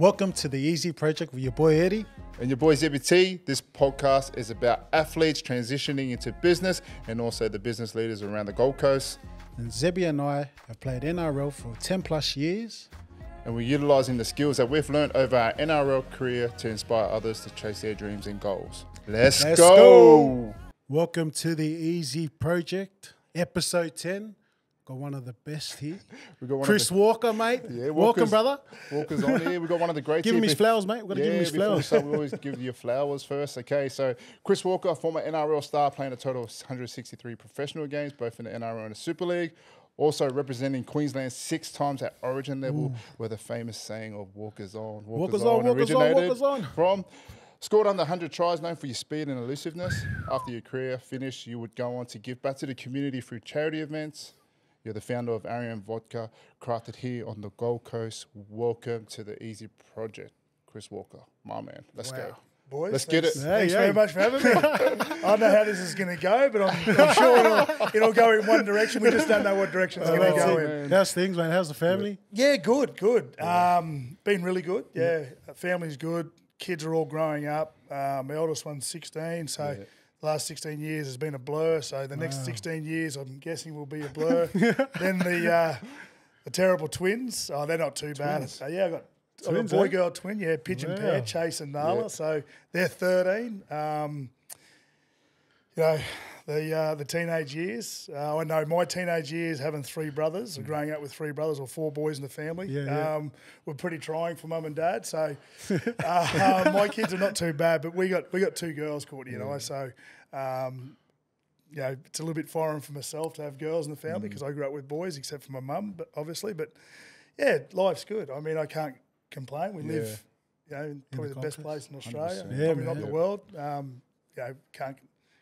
Welcome to the Easy Project with your boy Eddie. And your boy Zebbyt. This podcast is about athletes transitioning into business and also the business leaders around the Gold Coast. And Zebby and I have played NRL for 10 plus years. And we're utilising the skills that we've learned over our NRL career to inspire others to chase their dreams and goals. Let's go! Welcome to the Easy Project, episode 10. Got one of the best here. We got Chris Walker, mate. Yeah, welcome, brother. Walker's on here. We got one of the greats. Give him his flowers, mate. We've got to give him his flowers. So we always give you flowers first. Okay, so Chris Walker, former NRL star, playing a total of 163 professional games, both in the NRL and the Super League. Also representing Queensland 6 times at Origin level, where the famous saying of "Walkers on, Walkers on" originated from. Scored under 100 tries, known for your speed and elusiveness. After your career finished, you would go on to give back to the community through charity events. You're the founder of Vodka, crafted here on the Gold Coast. Welcome to the Easy Project, Chris Walker, my man. Let's go. Boys, let's get it. Thanks very much for having me. I don't know how this is going to go, but I'm sure it'll go in one direction. We just don't know what direction it's going to go in. How's things, man? How's the family? Yeah, good. Been really good. Yeah, family's good. Kids are all growing up. My eldest one's 16, so the last 16 years has been a blur. So the next 16 years, I'm guessing, will be a blur. Then the terrible twins. Oh, they're not too bad. So yeah, I've got a boy-girl twin, pigeon pair, Chase and Nala. Yeah. So they're 13. The teenage years. I know my teenage years, having 3 brothers, or growing up with 3 brothers or 4 boys in the family, were pretty trying for mum and dad. So my kids are not too bad, but we got 2 girls, Courtney and I. So it's a little bit foreign for myself to have girls in the family because I grew up with boys, except for my mum, but obviously. But yeah, life's good. I mean, I can't complain. We live, in probably the best place in Australia, probably not the world.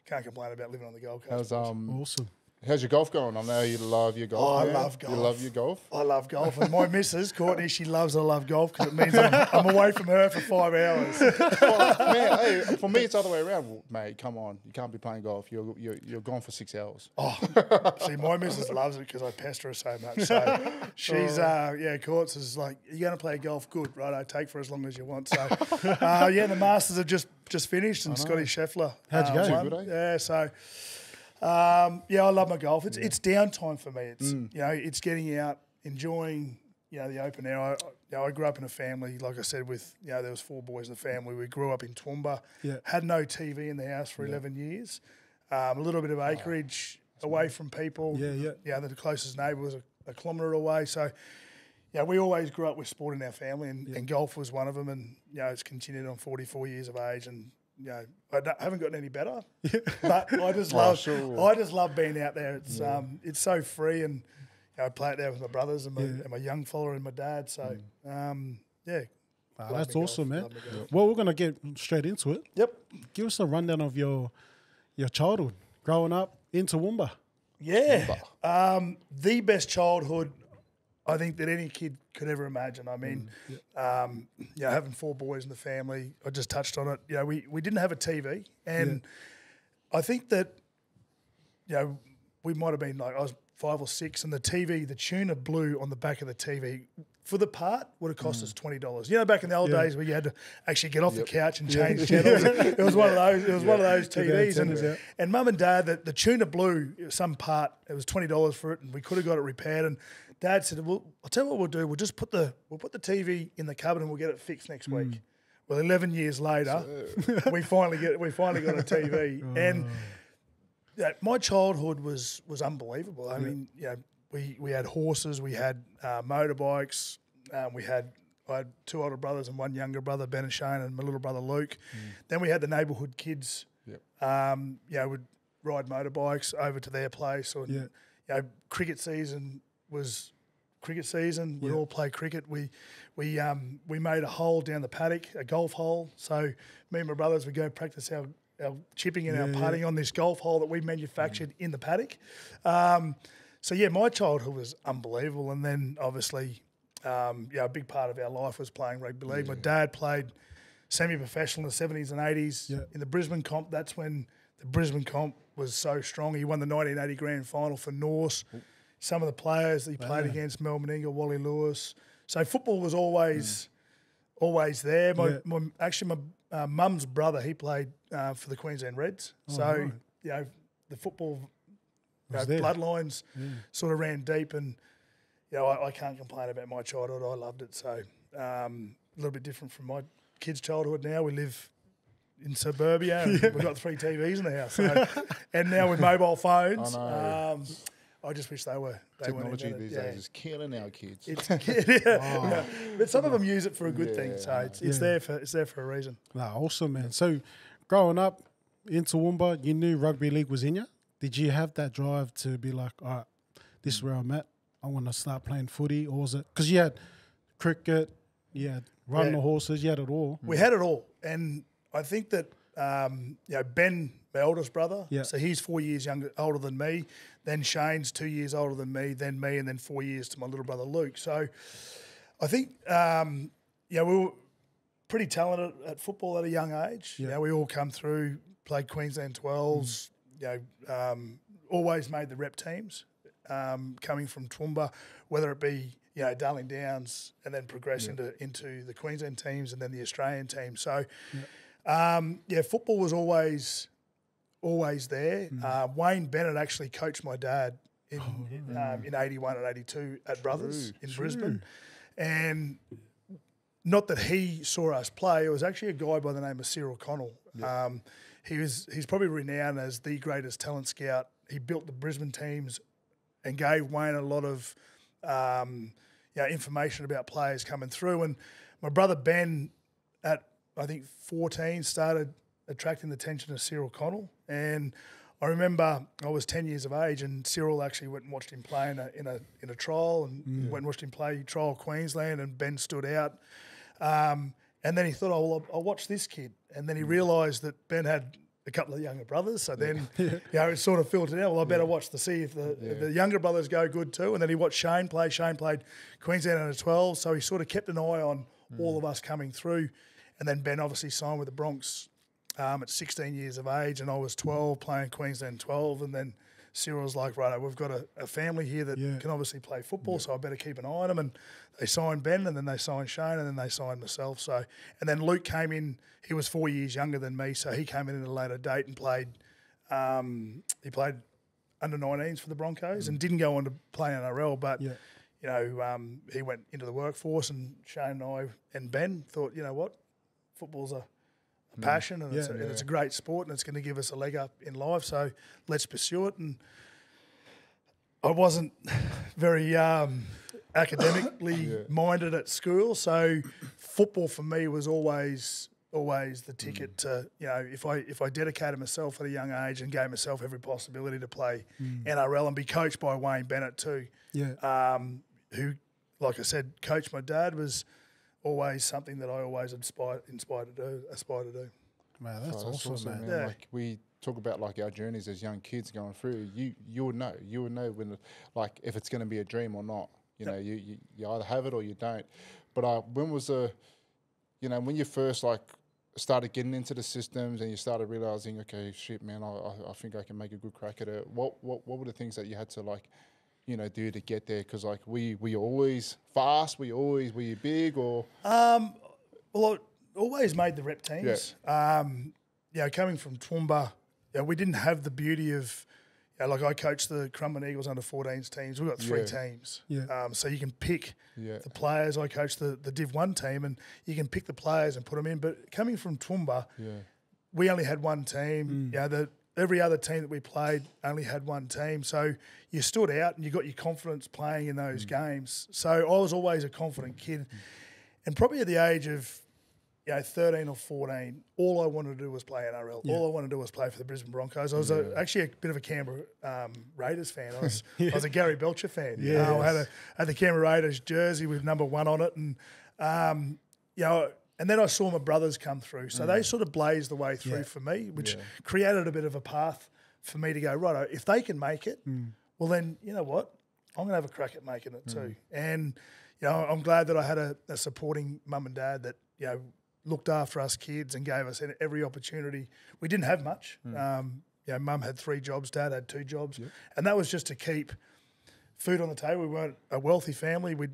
Can't complain about living on the Gold Coast. Awesome. How's your golf going? I know you love your golf. Oh, I love golf. You love your golf? I love golf. And my missus, Courtney, she loves I love golf because it means I'm away from her for 5 hours. Well, man, hey, for me, it's the other way around. Well, mate, come on. You can't be playing golf. You're gone for 6 hours. Oh, see, my missus loves it because I pester her so much. So she's, Courts is like, you're going to play golf? Good, right? I take for as long as you want. So, the Masters have just finished and Scotty Scheffler. How'd you go? Good, eh? Yeah, so... I love my golf. It's downtime for me. It's it's getting out, enjoying the open air. I grew up in a family, like I said, with there was 4 boys in the family. We grew up in Toowoomba. Had no TV in the house for 11 years. A little bit of acreage away from people. The closest neighbour was a kilometre away. So we always grew up with sport in our family, and golf was one of them. And it's continued on 44 years of age and. I haven't gotten any better, but I just love being out there. It's so free, and I play it there with my brothers and my young fella and my dad. So that's awesome, man. Well, we're gonna get straight into it. Yep. Give us a rundown of your childhood, growing up in Toowoomba. Yeah, the best childhood I think that any kid could ever imagine. I mean, having 4 boys in the family, I just touched on it. We didn't have a TV, and I think that, we might have been like, I was 5 or 6, and the TV, the tuner blue on the back of the TV for the part would have cost us $20. Back in the old days where you had to actually get off the couch and change channels. It was one of those. It was one of those TVs, and mum and dad, the tuner blue, some part, it was $20 for it, and we could have got it repaired. And Dad said, "Well, I'll tell you what we'll do. We'll just put the TV in the cupboard and we'll get it fixed next week." Well, 11 years later, we finally got a TV, and my childhood was unbelievable. I mean, we had horses, we had motorbikes, I had 2 older brothers and 1 younger brother, Ben and Shane, and my little brother Luke. Then we had the neighbourhood kids. Would ride motorbikes over to their place, or cricket season was cricket season. We'd all play cricket. We made a hole down the paddock, a golf hole. So me and my brothers would go practice our chipping and our putting on this golf hole that we manufactured in the paddock. My childhood was unbelievable. And then obviously, a big part of our life was playing rugby league. My dad played semi-professional in the 70s and 80s in the Brisbane comp. That's when the Brisbane comp was so strong. He won the 1980 grand final for Norse. Some of the players that he played against, Mel Meninga, Wally Lewis. So football was always always there. My mum's brother, he played for the Queensland Reds. So, you know, the football bloodlines sort of ran deep, and, you know, I can't complain about my childhood. I loved it. So, a little bit different from my kids' childhood now. We live in suburbia, and we've got 3 TVs in the house. So, and now with mobile phones, I just wish they were. Technology these days is killing our kids. But some of them use it for a good thing, so it's there for a reason. Nah, awesome, man. So, growing up in Toowoomba, you knew rugby league was in you. Did you have that drive to be like, all right, this is where I'm at. I want to start playing footy, or was it because you had cricket, you had riding the horses, you had it all? We had it all, and I think that Ben, my oldest brother, so he's 4 years older than me. Then Shane's 2 years older than me, then me, and then 4 years to my little brother Luke. So I think we were pretty talented at football at a young age. Yeah. You know, we all come through, played Queensland 12s. Always made the rep teams. Coming from Toowoomba, whether it be Darling Downs, and then progress into the Queensland teams, and then the Australian team. So. Football was always there. Wayne Bennett actually coached my dad in 81 and 82 at Brothers in Brisbane. And not that he saw us play, it was actually a guy by the name of Cyril Connell. He's probably renowned as the greatest talent scout. He built the Brisbane teams and gave Wayne a lot of information about players coming through. And my brother Ben, at I think 14, started attracting the attention of Cyril Connell. And I remember I was 10 years of age, and Cyril actually went and watched him play in a trial, and went and watched him play trial Queensland, and Ben stood out. And then he thought, I'll watch this kid. And then he realised that Ben had a couple of younger brothers. So then, it sort of filtered out. Well, I better watch to see if the younger brothers go good too. And then he watched Shane play. Shane played Queensland under 12, so he sort of kept an eye on all of us coming through. And then Ben obviously signed with the Bronx at 16 years of age, and I was 12 playing Queensland 12. And then Cyril's like, right, we've got a family here that can obviously play football, so I better keep an eye on them. And they signed Ben, and then they signed Shane, and then they signed myself. So, and then Luke came in. He was 4 years younger than me, so he came in at a later date and played. He played under 19s for the Broncos and didn't go on to play NRL, but. He went into the workforce, and Shane and I and Ben thought, you know what, football's a passion, and it's a great sport, and it's going to give us a leg up in life, so let's pursue it. And I wasn't very academically minded at school, so football for me was always the ticket to, if I dedicated myself at a young age and gave myself every possibility to play NRL and be coached by Wayne Bennett too, who, like I said, coached my dad, was always something that I always aspired to do. Man, that's awesome, man. Yeah. Like, we talk about like our journeys as young kids going through. You would know when, like, if it's going to be a dream or not. You either have it or you don't. But when was when you first like started getting into the systems and you started realizing, okay, shit, man, I think I can make a good crack at it. What were the things that you had to like, do to get there? Because like, were you always fast? Were you big or? Well, I always made the rep teams. Coming from Toowoomba, we didn't have the beauty of, like I coached the Crumlin Eagles under 14s teams. We've got 3 teams. So you can pick the players. I coached the Div 1 team, and you can pick the players and put them in. But coming from Toowoomba, we only had one team. Every other team that we played only had one team. So you stood out and you got your confidence playing in those games. So I was always a confident kid. And probably at the age of 13 or 14, all I wanted to do was play NRL. All I wanted to do was play for the Brisbane Broncos. I was actually a bit of a Canberra Raiders fan. I was a Gary Belcher fan. I had the Canberra Raiders jersey with number 1 on it. And, and then I saw my brothers come through. So they sort of blazed the way through for me, which created a bit of a path for me to go, right, if they can make it, well then, you know what, I'm going to have a crack at making it too. And, I'm glad that I had a supporting mum and dad that, looked after us kids and gave us every opportunity. We didn't have much. Mum had 3 jobs, dad had 2 jobs. And that was just to keep food on the table. We weren't a wealthy family. We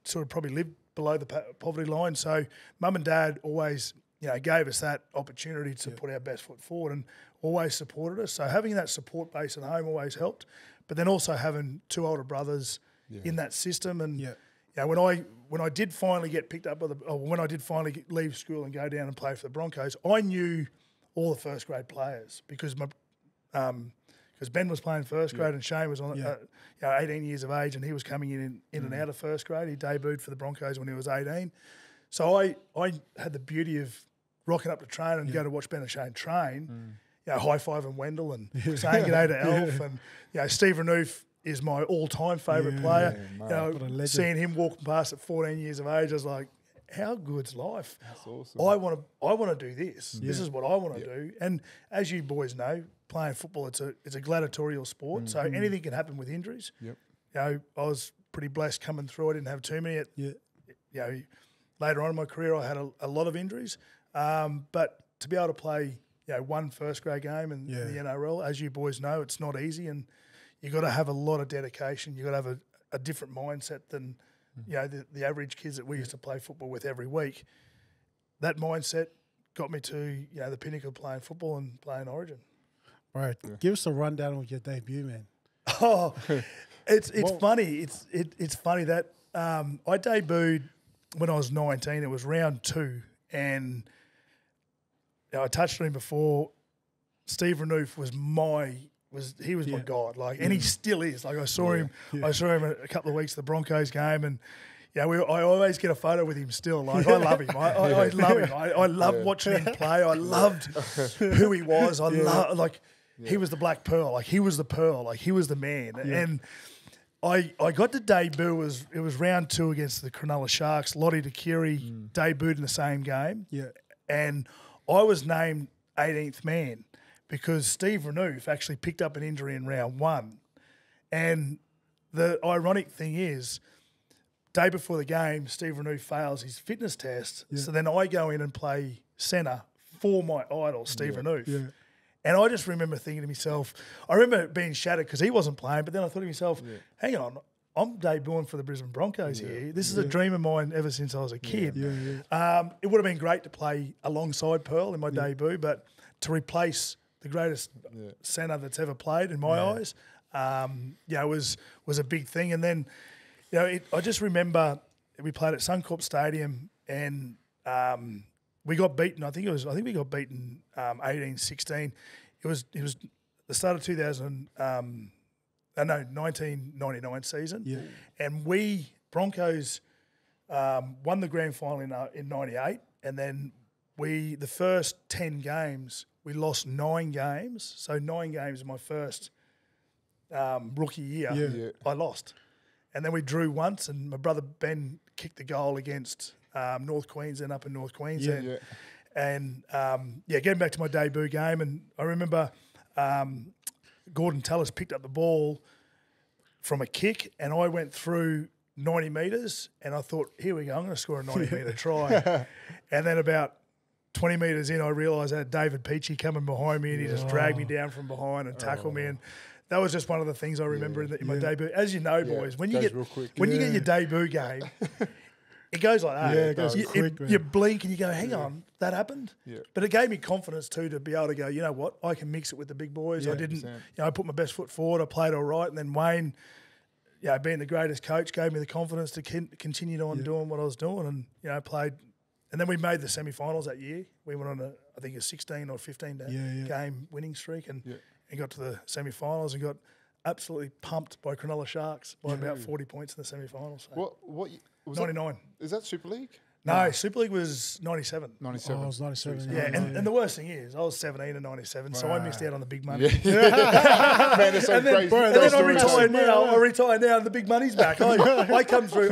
sort of probably lived below the poverty line. So mum and dad always, gave us that opportunity to put our best foot forward and always supported us. So having that support base at home always helped. But then also having 2 older brothers in that system. And when I did finally get picked up when I did finally leave school and go down and play for the Broncos, I knew all the first grade players because Ben was playing first grade and Shane was on 18 years of age, and he was coming in and out of first grade. He debuted for the Broncos when he was 18. So I had the beauty of rocking up to train and go to watch Ben and Shane train, high-fiving Wendell and saying g'day to Elf. And, Steve Renouf is my all-time favourite player. Seeing him walking past at 14 years of age, I was like, how good's life? That's awesome. I want to do this. This is what I want to do. And as you boys know, playing football, it's a gladiatorial sport, so anything can happen with injuries. I was pretty blessed coming through. I didn't have too many. Later on in my career, I had a lot of injuries, but to be able to play one first grade game in the NRL, as you boys know, it's not easy, and you got to have a lot of dedication. You got to have a different mindset than the average kids that we used to play football with every week. That mindset got me to the pinnacle of playing football and playing Origin. Right, give us a rundown of your debut, man. Oh, it's funny. It's funny that I debuted when I was 19. It was round 2, and I touched on him before. Steve Renouf was my god, and he still is. Like I saw him a couple of weeks at the Broncos game, and I always get a photo with him still. Like I love him. I love him. I loved watching him play. I loved who he was. He was the black pearl. Like he was the pearl. Like he was the man. And I got to debut. It was round 2 against the Cronulla Sharks. Lottie Takiri debuted in the same game. And I was named 18th man because Steve Renouf actually picked up an injury in round 1. And the ironic thing is, day before the game, Steve Renouf fails his fitness test. So then I go in and play centre for my idol, Steve Renouf. And I just remember thinking to myself, I remember being shattered because he wasn't playing, but then I thought to myself, hang on, I'm debuting for the Brisbane Broncos here. This is a dream of mine ever since I was a kid. It would have been great to play alongside Pearl in my debut, but to replace the greatest centre that's ever played in my eyes, was a big thing. And then, I just remember we played at Suncorp Stadium and we got beaten. I think we got beaten 18-16. It was the start of 1999 season, and we Broncos won the grand final in '98, and then the first 10 games we lost 9 games. So 9 games in my first rookie year, I lost, and then we drew once, and my brother Ben kicked the goal against North Queensland up in North Queensland. And, getting back to my debut game, and I remember Gordon Tallis picked up the ball from a kick, and I went through 90 metres, and I thought, here we go, I'm going to score a 90-metre try. And then about 20 metres in, I realised I had David Peachy coming behind me, and he just dragged me down from behind and tackled me. And that was just one of the things I remember in my debut. As you know, boys, when you get your debut game, it goes like that. Yeah, it goes quick. You blink and you go, hang on, that happened? But it gave me confidence too to be able to go, you know what, I can mix it with the big boys. I didn't, I put my best foot forward. I played all right. And then Wayne, being the greatest coach, gave me the confidence to continue on doing what I was doing and, played. And then we made the semi-finals that year. We went on I think a 16 or 15 game winning streak and got to the semi-finals and got absolutely pumped by Cronulla Sharks by about 40 points in the semi-finals. So. What was 99. Is that Super League? No, Super League was 97. 97. Oh, it was 97. Yeah, and the worst thing is, I was 17 in 97, so I missed out on the big money. Man, it's so crazy. And then I retire now. I retire now, and the big money's back. I come through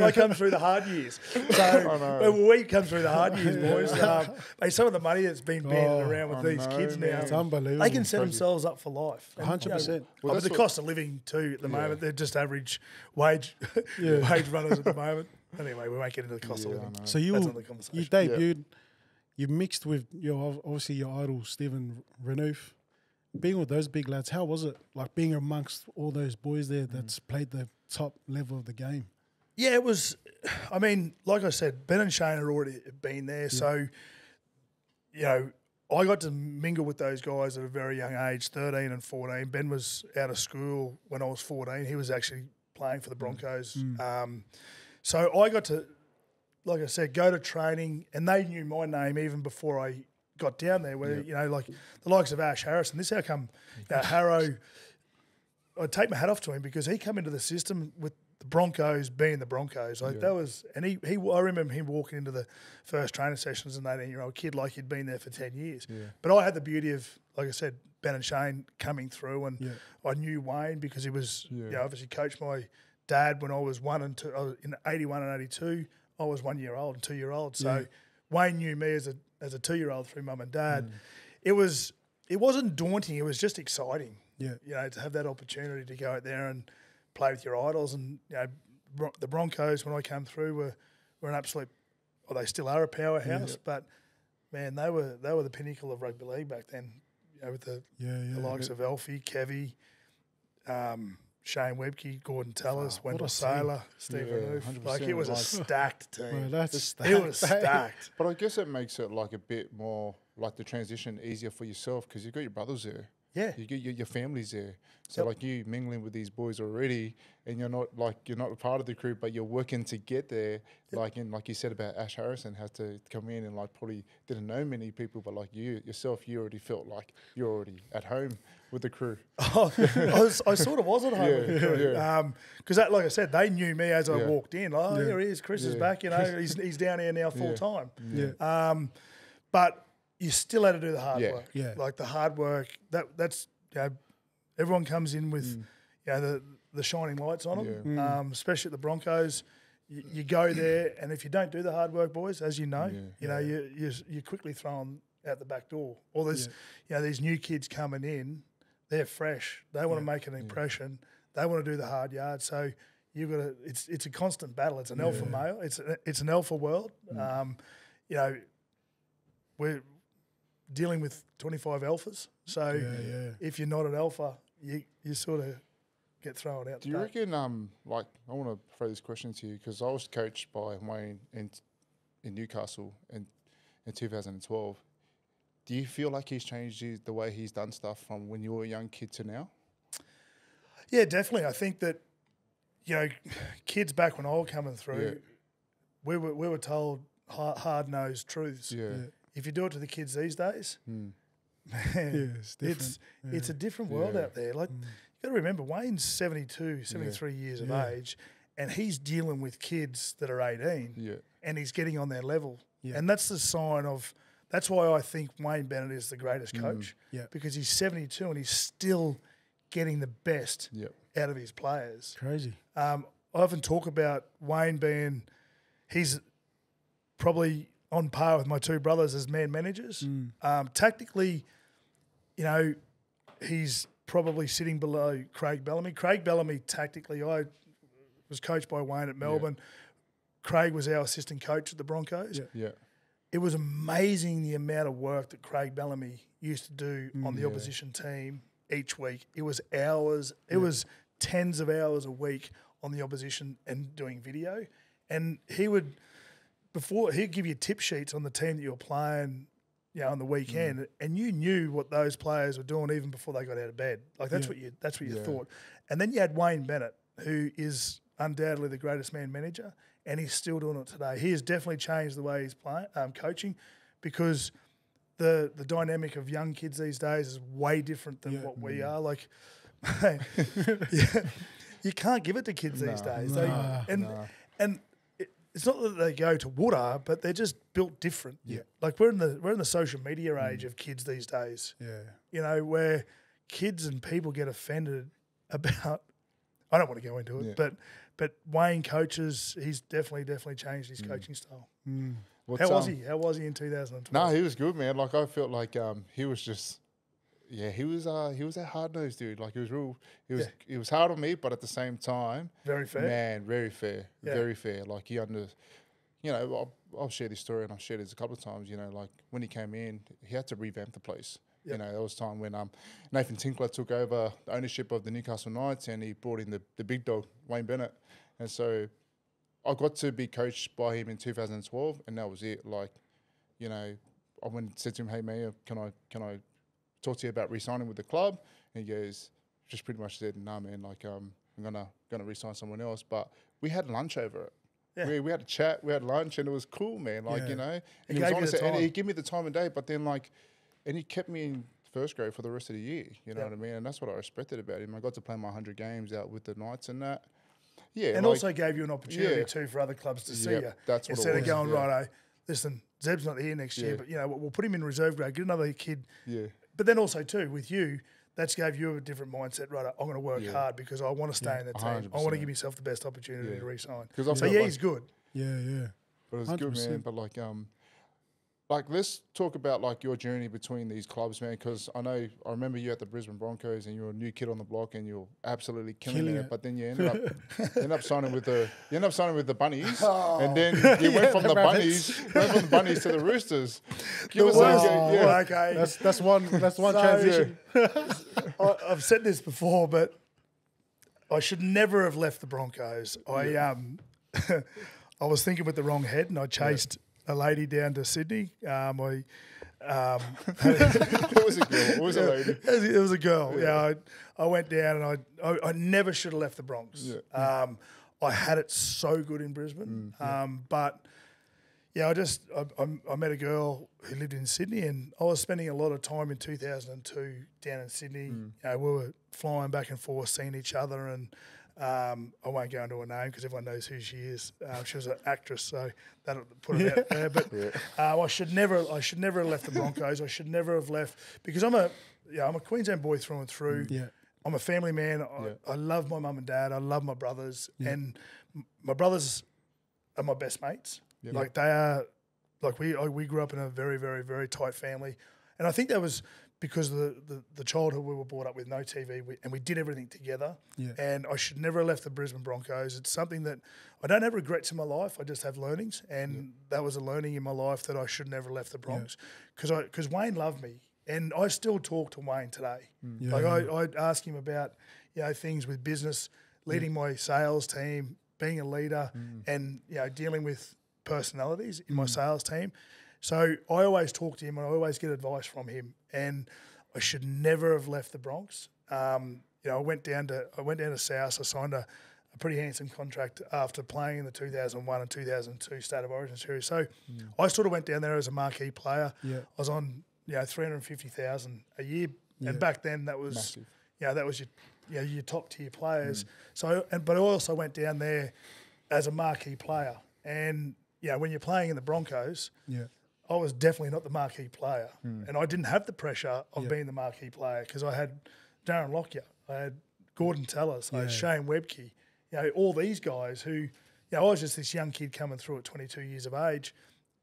the hard years. So we come through the hard years, boys. Mate, some of the money that's been banded around with these kids now, it's unbelievable. They can set themselves up for life. 100%. But the cost of living too at the moment, they're just average wage runners at the moment. Anyway, we won't get into the cost of living. So you debuted, you mixed with obviously your idol Stephen Renouf. Being with those big lads, how was it like being amongst all those boys there that's played the top level of the game? Yeah, it was. I mean, like I said, Ben and Shane had already been there, so I got to mingle with those guys at a very young age, 13 and 14. Ben was out of school when I was 14. He was actually playing for the Broncos. So I got to, like I said, go to training, and they knew my name even before I got down there, where, like the likes of Ash Harrison. This is how come Harrow, I'd take my hat off to him because he come into the system with the Broncos being the Broncos. Like that was, and he I remember him walking into the first training sessions as an 18-year-old kid like he'd been there for 10 years. Yeah. But I had the beauty of, like I said, Ben and Shane coming through, and I knew Wayne because he was, obviously coached my dad when I was 1 and 2, in 81 and 82. I was 1 year old and 2 year old. So Wayne knew me as a 2-year-old through mum and dad. It wasn't daunting. It was just exciting. Yeah, to have that opportunity to go out there and play with your idols. And the Broncos, when I came through, were an absolute. Well, they still are a powerhouse, but man, they were the pinnacle of rugby league back then. With the likes of Elfie, Kevy, Shane Webke, Gordon Tallis, Wendell Saylor, Stephen Roof. Like it was a stacked team. Bro, it was stacked. But I guess it makes it like a bit more like the transition easier for yourself because you've got your brothers there. Yeah, you get your family's there. So like you mingling with these boys already, and you're not a part of the crew, but you're working to get there. Like you said about Ash Harrison, had to come in and like probably didn't know many people, but like you yourself, you already felt like you're already at home with the crew. Oh, I sort of was at home with the crew. Because like I said, they knew me as I walked in. Oh, here he is. Chris is back. He's down here now full time. But you still had to do the hard work. Yeah. Like the hard work, that's everyone comes in with the shining lights on them, especially at the Broncos. You go there, and if you don't do the hard work, boys, as you know, you're quickly thrown out the back door. Or there's these new kids coming in, they're fresh. They want to make an impression. They want to do the hard yards. So you've got to. It's a constant battle. It's an alpha male. It's an alpha world. We're dealing with 25 alphas. So if you're not an alpha, you sort of get thrown out. Do you reckon, like, I want to throw this question to you because I was coached by Wayne in Newcastle in 2012. Do you feel like he's changed the way he's done stuff from when you were a young kid to now? Yeah, definitely. I think that, kids back when I was coming through, we were told hard-nosed truths. Yeah. If you do it to the kids these days, man, it's a different world out there. Like, you got to remember, Wayne's 72, 73 years of age, and he's dealing with kids that are 18, and he's getting on their level. Yeah. And that's the sign of. That's why I think Wayne Bennett is the greatest coach, because he's 72 and he's still getting the best out of his players. Crazy. I often talk about Wayne being, he's probably on par with my two brothers as man managers. Tactically, he's probably sitting below Craig Bellamy. Craig Bellamy, tactically, I was coached by Wayne at Melbourne. Craig was our assistant coach at the Broncos. It was amazing the amount of work that Craig Bellamy used to do on the opposition team each week. It was hours. It was tens of hours a week on the opposition and doing video. And he'd give you tip sheets on the team that you were playing, on the weekend, and you knew what those players were doing even before they got out of bed. Like that's what you thought. And then you had Wayne Bennett, who is undoubtedly the greatest man manager, and he's still doing it today. He has definitely changed the way he's playing, coaching, because the dynamic of young kids these days is way different than what we are. Like, you can't give it to kids these days. And it's not that they go to water, but they're just built different. Yeah. Like we're in the social media age of kids these days. Yeah. Where kids and people get offended about. I don't want to go into it, but Wayne coaches. He's definitely changed his coaching style. How was he? How was he in 2012? No, he was good, man. Like I felt like he was just. Yeah, he was that hard-nosed dude. Like he was hard on me, but at the same time, very fair. Man, very fair, very fair. Like I'll share this story, and I've shared this a couple of times. Like when he came in, he had to revamp the place. Yep. There was a time when Nathan Tinkler took over the ownership of the Newcastle Knights, and he brought in the big dog Wayne Bennett, and so I got to be coached by him in 2012, and that was it. Like, you know, I went and said to him, "Hey, man, can I talk to you about re-signing with the club?" And he goes, just pretty much said, "Nah, man, like I'm gonna re-sign someone else." But we had lunch over it. Yeah. We had a chat, we had lunch, and it was cool, man. Like, you know, and he was honest, and he gave me the time of day. But then, like, and he kept me in first grade for the rest of the year. You know what I mean? And that's what I respected about him. I got to play my 100 games out with the Knights and that. Yeah, and like, also gave you an opportunity too for other clubs to see you. That's what instead it was. of going righto. Listen, Zeb's not here next year, but you know we'll put him in reserve grade. Get another kid. Yeah. But then also too with you, that's gave you a different mindset. Right, I'm going to work hard because I want to stay in the team. 100%. I want to give myself the best opportunity to re-sign. So he's good. Yeah. But it's good, man. But like let's talk about like your journey between these clubs, man. Because I remember you at the Brisbane Broncos, and you were a new kid on the block, and you're absolutely killing it. But then you ended up signing with the Bunnies, and then you went from the Bunnies to the Roosters. Okay, that's one transition. I've said this before, but I should never have left the Broncos. I was thinking with the wrong head, and I chased a lady down to Sydney. It was a girl. It was a lady. It was a girl. Yeah, I went down, and I never should have left the Bronx. Yeah. I had it so good in Brisbane, but I met a girl who lived in Sydney, and I was spending a lot of time in 2002 down in Sydney. You know, we were flying back and forth, seeing each other, and I won't go into her name because everyone knows who she is. She was an actress, so that'll put it out there. But I should never have left the Broncos. I should never have left because I'm a Queensland boy through and through. Yeah. I'm a family man. I love my mum and dad. I love my brothers, and my brothers are my best mates. Yeah. Like they are, like we grew up in a very, very, very tight family, and I think that was because of the childhood we were brought up with, no TV, and we did everything together. Yeah. And I should never have left the Brisbane Broncos. It's something that I don't have regrets in my life. I just have learnings, and that was a learning in my life that I should never have left the Bronx because Wayne loved me, and I still talk to Wayne today. I'd ask him about things with business, leading my sales team, being a leader, and dealing with personalities in my sales team. So I always talk to him, and I always get advice from him. And I should never have left the Bronx. I went down to South. I signed a pretty handsome contract after playing in the 2001 and 2002 State of Origin series. So I sort of went down there as a marquee player. Yeah. I was on $350,000 a year, and back then that was massive. That was your top tier players. So but I also went down there as a marquee player, and when you're playing in the Broncos. Yeah. I was definitely not the marquee player, and I didn't have the pressure of being the marquee player because I had Darren Lockyer, I had Gordon Tellis, I had Shane Webke, all these guys who, I was just this young kid coming through at 22 years of age,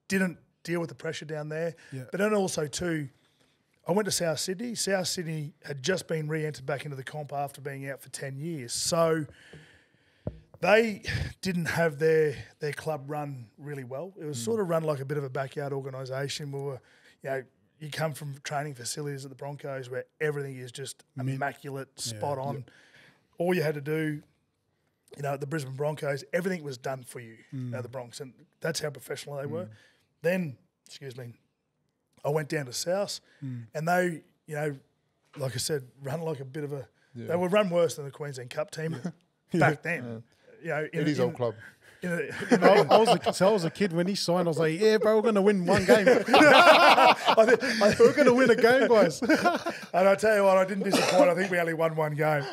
didn't deal with the pressure down there. Yeah. But then also too, I went to South Sydney. South Sydney had just been re-entered back into the comp after being out for 10 years. So they didn't have their club run really well. It was sort of run like a bit of a backyard organisation. We were, you come from training facilities at the Broncos where everything is just immaculate, spot on. Yep. All you had to do, at the Brisbane Broncos, everything was done for you at the Bronx, and that's how professional they were. Then, I went down to South, and they, like I said, run like a bit of a. They were run worse than the Queensland Cup team back then. In his old club. I was a kid when he signed. I was like, "Yeah, bro, we're going to win one game. We're going to win a game, guys." And I tell you what, I didn't disappoint. I think we only won one game.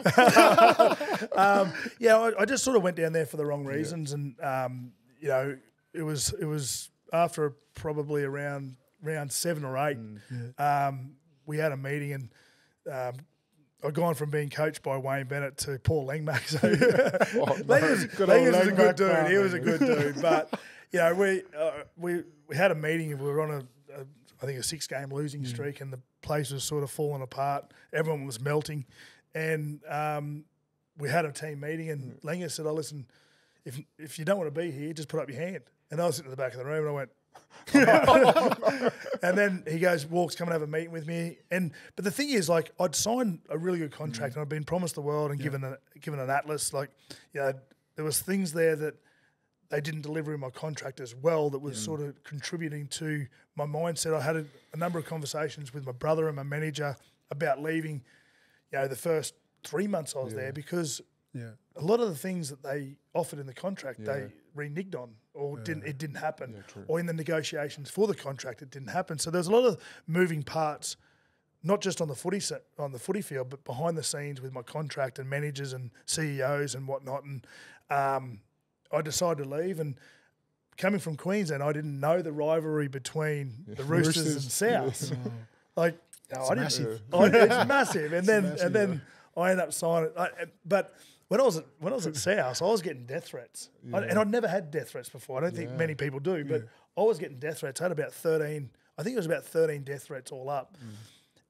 I just sort of went down there for the wrong reasons, and it was after probably around round 7 or 8. We had a meeting, and I'd gone from being coached by Wayne Bennett to Paul Langmack. So Langmack was a good dude. He was a good dude. But we had a meeting, and we were on I think a 6-game losing streak, and the place was sort of falling apart. Everyone was melting, and we had a team meeting, and Langer said, "Oh, listen, if you don't want to be here, just put up your hand." And I was sitting at the back of the room, and I went. And then he walks, come and have a meeting with me. But the thing is, like, I'd signed a really good contract, and I'd been promised the world and given an atlas. Like, there was things there that they didn't deliver in my contract as well that was sort of contributing to my mindset. I had a number of conversations with my brother and my manager about leaving, the first 3 months I was there because a lot of the things that they offered in the contract, they reneged on or it didn't happen. Yeah, or in the negotiations for the contract, it didn't happen. So there's a lot of moving parts, not just on the footy field, but behind the scenes with my contract and managers and CEOs and whatnot. And I decided to leave. And coming from Queensland, I didn't know the rivalry between the Roosters and Souths. Like, it's massive. It's massive. And then I ended up signing. But when I was at Souths, I was getting death threats, and I'd never had death threats before. I don't think many people do, but I was getting death threats. I had about 13. I think it was about 13 death threats all up.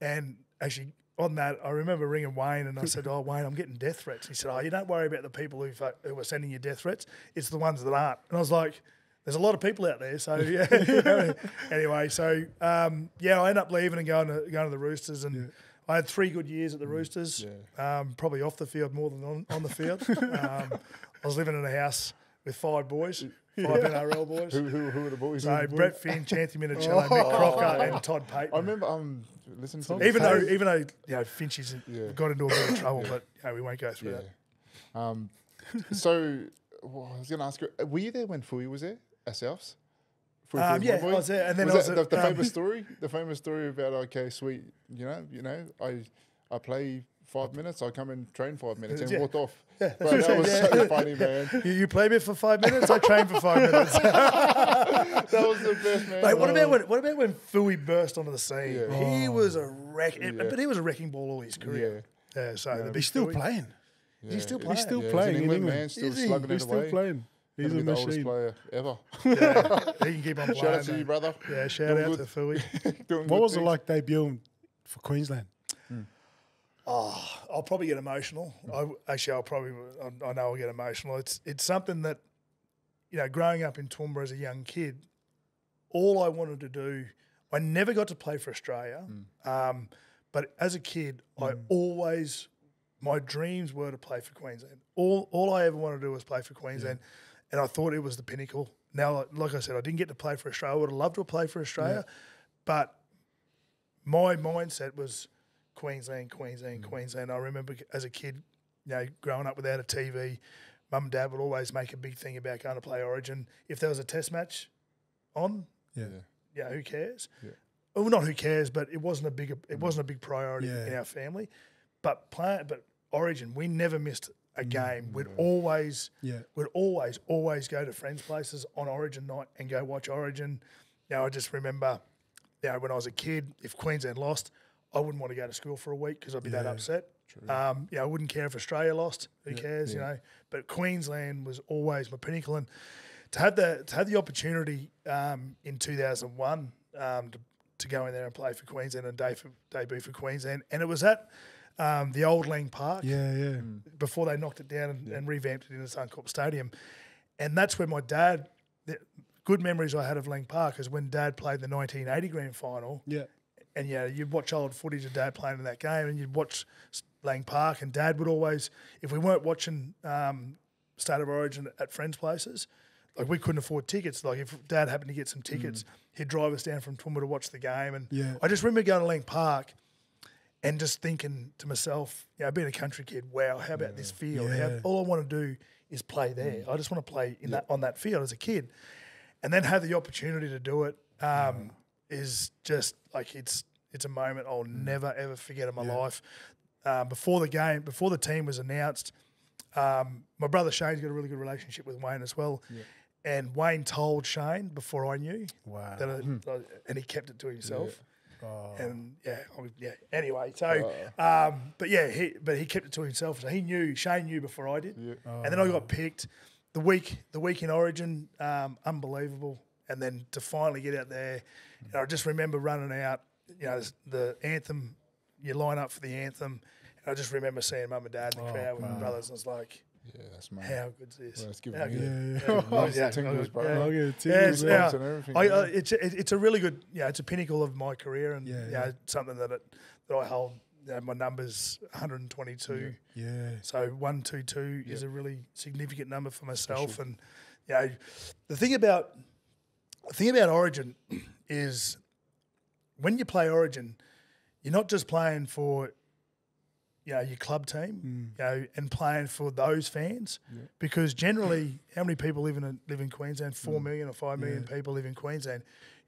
And actually, on that, I remember ringing Wayne and I said, "Oh, Wayne, I'm getting death threats." He said, "Oh, you don't worry about the people who are sending you death threats. It's the ones that aren't." And I was like, "There's a lot of people out there." So yeah. Anyway, so I ended up leaving and going to the Roosters, and I had 3 good years at the Roosters. Probably off the field more than on the field. I was living in a house with 5 boys. 5 NRL boys. Who were the boys? So Brett Finch, Anthony Minicello, Mick Crocker, and Todd Payton. I remember listening to even though Finch's got into a bit of trouble, but we won't go through that. So I was going to ask you, were you there when Fui was there at Souths? I was there, and then was I was that the famous story. The famous story about sweet, I play 5 minutes, I come and train 5 minutes and walked off. Yeah, Bro, that was so funny, man. You play me for 5 minutes, I train for 5 minutes. That was the best, man. Mate, what about when Fui burst onto the scene? Yeah. He was a but he was a wrecking ball all his career. Yeah, so he's still playing. Yeah. He's still playing. He's still playing in England. Man, still slugging He's it still away. playing. He's a the oldest machine. player ever. He can keep on playing. Shout out to you, brother. Yeah, shout out to Fui. What was it like debuting for Queensland? Oh, I'll probably get emotional. I know I'll get emotional. It's something that, growing up in Toowoomba as a young kid, all I wanted to do, I never got to play for Australia, but as a kid, my dreams were to play for Queensland. All I ever wanted to do was play for Queensland, and I thought it was the pinnacle. Now, like I said, I didn't get to play for Australia. I would have loved to have played for Australia, but my mindset was Queensland. I remember as a kid, growing up without a TV, Mum and Dad would always make a big thing about going to play Origin. If there was a Test match on, who cares? Yeah. Well, not who cares, but it wasn't a big priority in our family. But Origin, we never missed a game. We'd always go to friends' places on Origin night and go watch Origin. I just remember, when I was a kid, if Queensland lost, I wouldn't want to go to school for a week because I'd be that upset. I wouldn't care if Australia lost. Who cares, But Queensland was always my pinnacle, and to have the opportunity in 2001 to go in there and play for Queensland and debut for Queensland, and it was at the old Lang Park. Before they knocked it down and revamped it into Suncorp Stadium, and that's where my dad. Good memories I had of Lang Park is when Dad played the 1980 grand final. And you'd watch old footage of Dad playing in that game, and you'd watch Lang Park, and Dad would always, if we weren't watching State of Origin at friends' places, like we couldn't afford tickets. Like if Dad happened to get some tickets, he'd drive us down from Toowoomba to watch the game. And I just remember going to Lang Park and just thinking to myself, being a country kid, wow, how about this field? All I want to do is play there. I just want to play on that field as a kid, and then have the opportunity to do it. Is just like it's a moment I'll never ever forget in my life. Before the team was announced, my brother Shane's got a really good relationship with Wayne as well, and Wayne told Shane before I knew. Wow! And he kept it to himself. And Anyway, so he kept it to himself. So Shane knew before I did, and then I got picked. The week in Origin, unbelievable. And then to finally get out there, I just remember running out, the anthem, you line up for the anthem. And I just remember seeing Mum and Dad in the crowd with my brothers, and I was like, that's mad. How good's this? Well, it's giving How me tingles, bro. It's a really good, it's a pinnacle of my career, and something that I hold. My number's 122. So 122 is a really significant number for myself, and the thing about Origin is when you play Origin, you're not just playing for your club team, and playing for those fans, because generally, how many people live in Queensland? 4 million or 5 million people live in Queensland.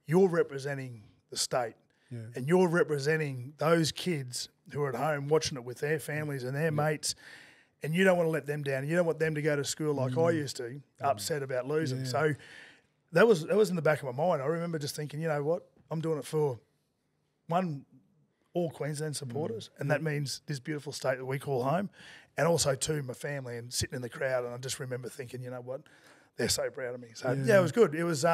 You're representing the state, and you're representing those kids who are at home watching it with their families and their mates, and you don't want to let them down. You don't want them to go to school like I used to, upset about losing. So that was in the back of my mind. I remember just thinking, you know what, I'm doing it for all Queensland supporters, and that means this beautiful state that we call home, and also to my family and sitting in the crowd. And I just remember thinking, you know what, they're so proud of me. So it was good. It was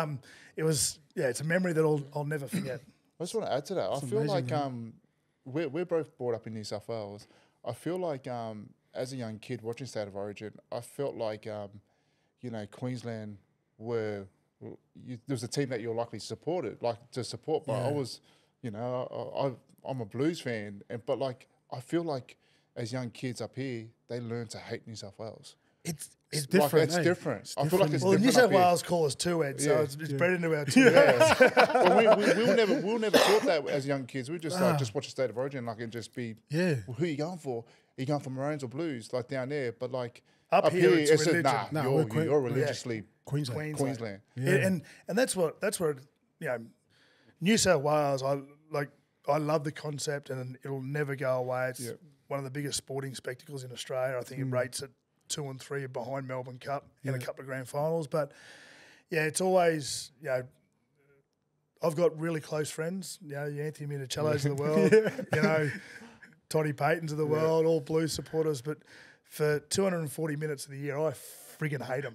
it's a memory that I'll never forget. I just want to add to that. I feel like we're both brought up in New South Wales. I feel like as a young kid watching State of Origin, I felt like Queensland there was a team that you're likely to support, but I was, I'm a Blues fan, but I feel like as young kids up here, they learn to hate New South Wales. It's different. It's different. I feel like it's different. New South Wales call us two heads, so it's bred into our two heads. But we'll never thought that as young kids. We just just watch a State of Origin and just be well, who are you going for? Are you going for Maroons or Blues down there? But up here it's religion. You're religiously Queensland. Yeah. And that's where New South Wales. I love the concept, and it'll never go away. It's one of the biggest sporting spectacles in Australia. I think it rates at 2 and 3 behind Melbourne Cup in a couple of grand finals. But it's always I've got really close friends. The Anthony Minicellos of the world. Toddy Paytons of the world, all Blues supporters. But for 240 minutes of the year, I friggin' hate them.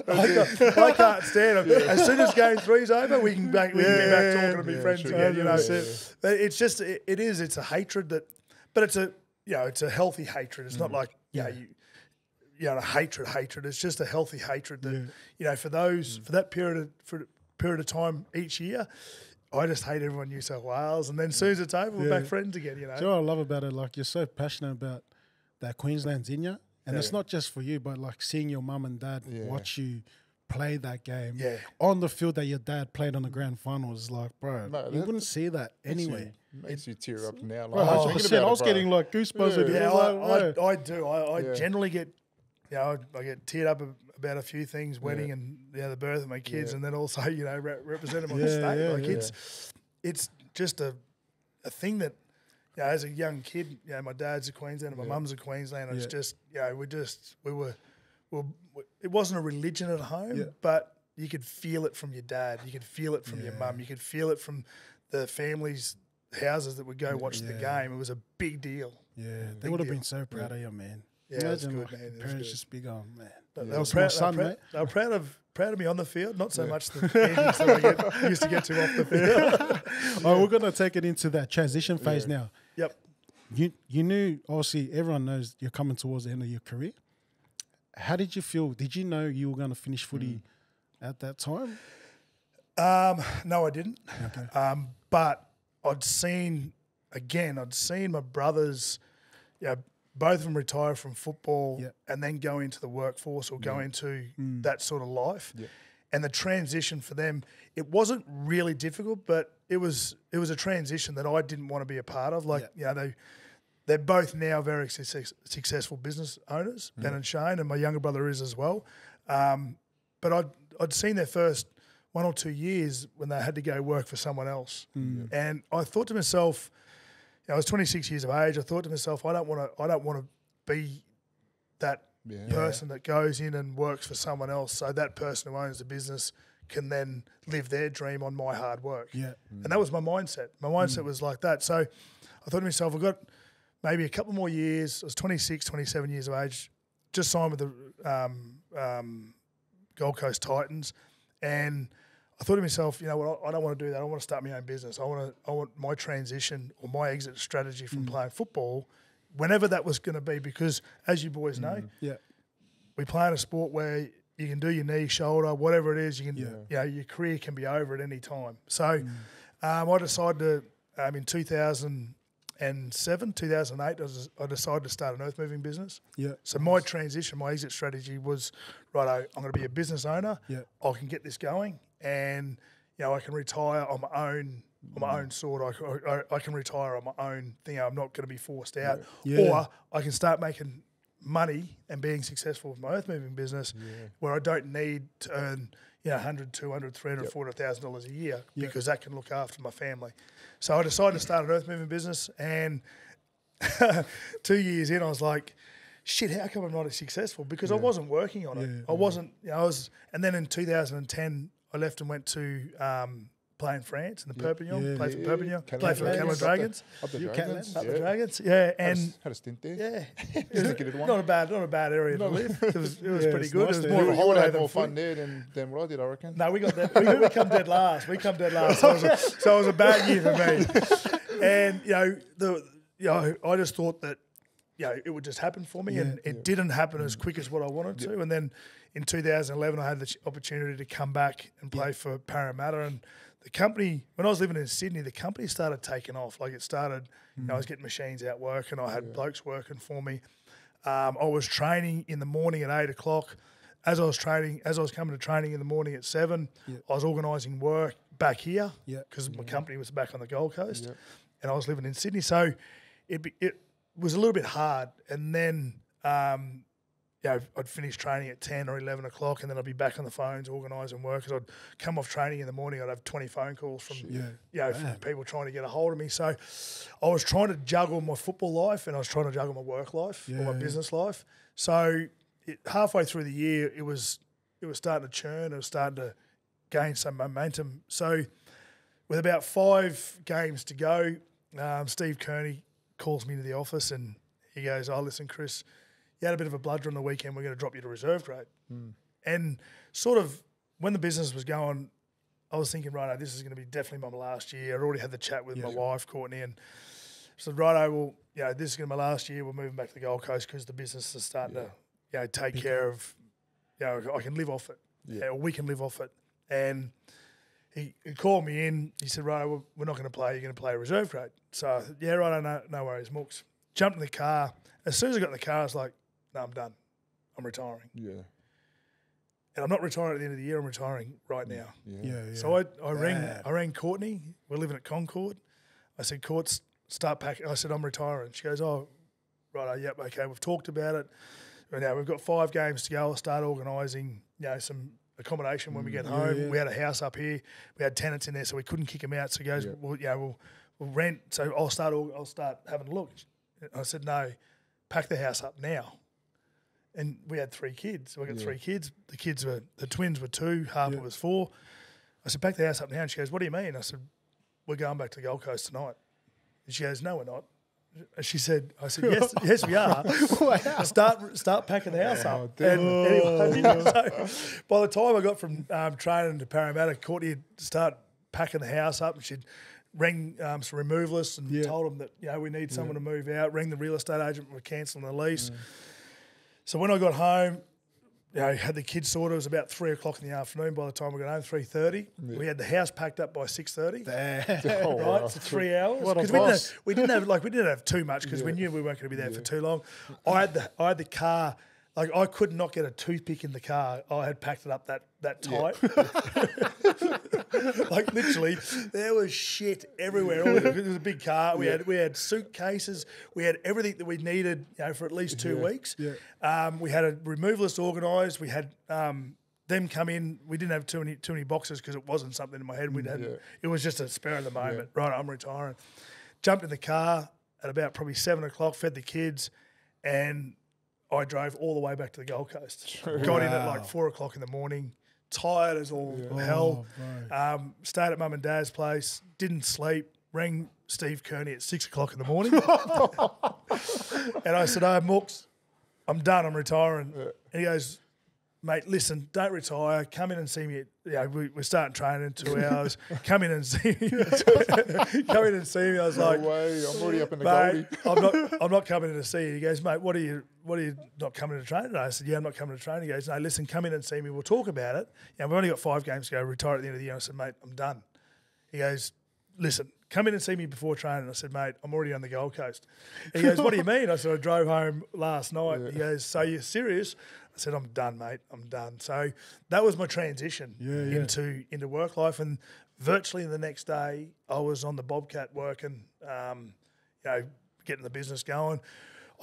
I can't stand them. As soon as game 3's over, we can be back talking to be friends again. But it's just it's a hatred but it's a healthy hatred. It's not like hatred. It's just a healthy hatred that for that period of time each year. I just hate everyone in New South Wales, and then as soon as it's over, we're back friends again. Do you know what I love about it? You're so passionate about that Queensland's in you. And it's not just for you, but seeing your mum and dad watch you play that game on the field that your dad played on the grand final is bro, you wouldn't see that anyway. Makes you tear up now. Bro, 100%. I was getting goosebumps. I do. I generally get, I get teared up about a few things, wedding and the birth of my kids, and then also represent them on the state. It's just a thing that. As a young kid, my dad's a Queenslander, my mum's a Queenslander. It's just, it wasn't a religion at home, but you could feel it from your dad. You could feel it from your mum. You could feel it from the families' houses that would go watch the game. It was a big deal. Yeah, they would have been so proud of you, man. Yeah, that's good, man. Parents just be going, man. They were proud of me on the field, not so much the endings that I used to get to off the field. All right, we're going to take it into that transition phase now. Yep. You knew, obviously, everyone knows you're coming towards the end of your career. How did you feel? Did you know you were going to finish footy at that time? No, I didn't. Okay. But I'd seen my brothers, both of them retire from football and then go into the workforce or go into that sort of life. Yep. And the transition for them, it wasn't really difficult, but it was a transition that I didn't want to be a part of. They're both now very successful business owners, Ben and Shane, and my younger brother is as well. But I'd seen their first 1 or 2 years when they had to go work for someone else. And I thought to myself, I was 26 years of age. I thought to myself, I don't want to be that person that goes in and works for someone else, so that person who owns the business can then live their dream on my hard work. Yeah. And that was my mindset. My mindset was like that. So I thought to myself, I've got maybe a couple more years. I was 26, 27 years of age, just signed with the Gold Coast Titans, and I thought to myself, I don't want to do that. I want to start my own business. I want my transition or my exit strategy from playing football, whenever that was going to be, because as you boys know, we play in a sport where you can do your knee, shoulder, whatever it is. You can, your career can be over at any time. So I decided to, in 2000, 2008, I decided to start an earth moving business. Yeah. So my transition, my exit strategy was, right, I'm going to be a business owner. Yeah. I can get this going, and I can retire on my own sword. I can retire on my own thing. I'm not going to be forced out. Yeah. Or I can start making money and being successful with my earth moving business, where I don't need to earn $100, $200, $300, $400,000 a year, because that can look after my family. So I decided to start an earth moving business, and 2 years in, I was like, shit, how come I'm not as successful? Because I wasn't working on it. I wasn't, and then in 2010, I left and went to play in France in the Perpignan, played for Perpignan, played for the Catalan Dragons. Up the Dragons. Up the Dragons, and had a stint there. it was not a bad area to live. It was pretty good. nice It was there. more of a You would holiday have than more fun. fun there than what I did, I reckon. No, we got that. We come dead last. So it was a bad year for me. And I just thought that it would just happen for me, and it didn't happen as quick as what I wanted to. And then in 2011, I had the opportunity to come back and play for Parramatta, and the company, when I was living in Sydney, the company started taking off. Like, it started, I was getting machines out working. I had blokes working for me. I was training in the morning at 8 o'clock. As I was coming to training in the morning at 7, I was organising work back here because my company was back on the Gold Coast, and I was living in Sydney. So it was a little bit hard. And then I'd finish training at 10 or 11 o'clock, and then I'd be back on the phones organising work. Because I'd come off training in the morning, I'd have 20 phone calls from from people trying to get a hold of me. So I was trying to juggle my football life, and I was trying to juggle my work life or my business life. So halfway through the year, it was starting to churn. It was starting to gain some momentum. So with about 5 games to go, Steve Kearney calls me into the office, and he goes, "Oh, listen, Chris, you had a bit of a bludger on the weekend. We're going to drop you to reserve grade." And sort of when the business was going, I was thinking, righto, this is going to be definitely my last year. I'd already had the chat with my wife, Courtney, and said, righto, well, this is going to be my last year. We're moving back to the Gold Coast because the business is starting to, take care of, I can live off it. Or we can live off it. And he called me in. He said, righto, we're not going to play. You're going to play reserve grade. So I said, righto, no worries, Mooks. Jumped in the car. As soon as I got in the car, I was like, no, I'm done. I'm retiring. Yeah. And I'm not retiring at the end of the year. I'm retiring right now. So I rang Courtney. We're living at Concord. I said, Courts, start packing. I said, I'm retiring. She goes, oh, right, yep, okay. We've talked about it. Now we've got 5 games to go. I'll start organising, some accommodation when we get home. We had a house up here. We had tenants in there, so we couldn't kick them out. So he goes, we'll rent. So I'll start having a look. I said, no, pack the house up now. And we had 3 kids. So we got 3 kids. The twins were 2, Harper was 4. I said, pack the house up now. And she goes, what do you mean? I said, we're going back to the Gold Coast tonight. And she goes, no, we're not. I said, yes, we are. Wow. Start packing the house up. And anyway, so by the time I got from training to Parramatta, Courtney had start packing the house up, and she'd rang some removalists and told them that we need someone to move out. Rang the real estate agent, we're cancelling the lease. So when I got home, had the kids sorted. It was about 3 o'clock in the afternoon. By the time we got home, 3:30, we had the house packed up by 6:30. Right, so 3 hours. Because we didn't have too much because we knew we weren't going to be there for too long. I had the car. Like, I could not get a toothpick in the car. I had packed it up that tight. Like, literally, there was shit everywhere. It was a big car. We had suitcases. We had everything that we needed, for at least 2 weeks. We had a removalist organised. We had them come in. We didn't have too many boxes because it wasn't something in my head. It was just a spur of the moment. Right, I'm retiring. Jumped in the car at about probably 7 o'clock. Fed the kids, and I drove all the way back to the Gold Coast. Got in at like 4 o'clock in the morning, tired as all hell. Stayed at mum and dad's place, didn't sleep, rang Steve Kearney at 6 o'clock in the morning. And I said, oh, Mooks, I'm done, I'm retiring. And he goes, mate, listen, don't retire. Come in and see me. We're starting training in 2 hours. Come in and see me. Come in and see me. I was like, no way, I'm already up in the Goldie. I'm not coming in to see you. He goes, mate, what are you not coming to training today? I said, yeah, I'm not coming to training. He goes, no, listen, come in and see me. We'll talk about it. We've only got 5 games to go. Retire at the end of the year. I said, mate, I'm done. He goes, listen, come in and see me before training. I said, mate, I'm already on the Gold Coast. He goes, what do you mean? I said, I drove home last night. He goes, so you're serious? I said, I'm done, mate. I'm done. So that was my transition into work life. And virtually the next day, I was on the Bobcat working, getting the business going.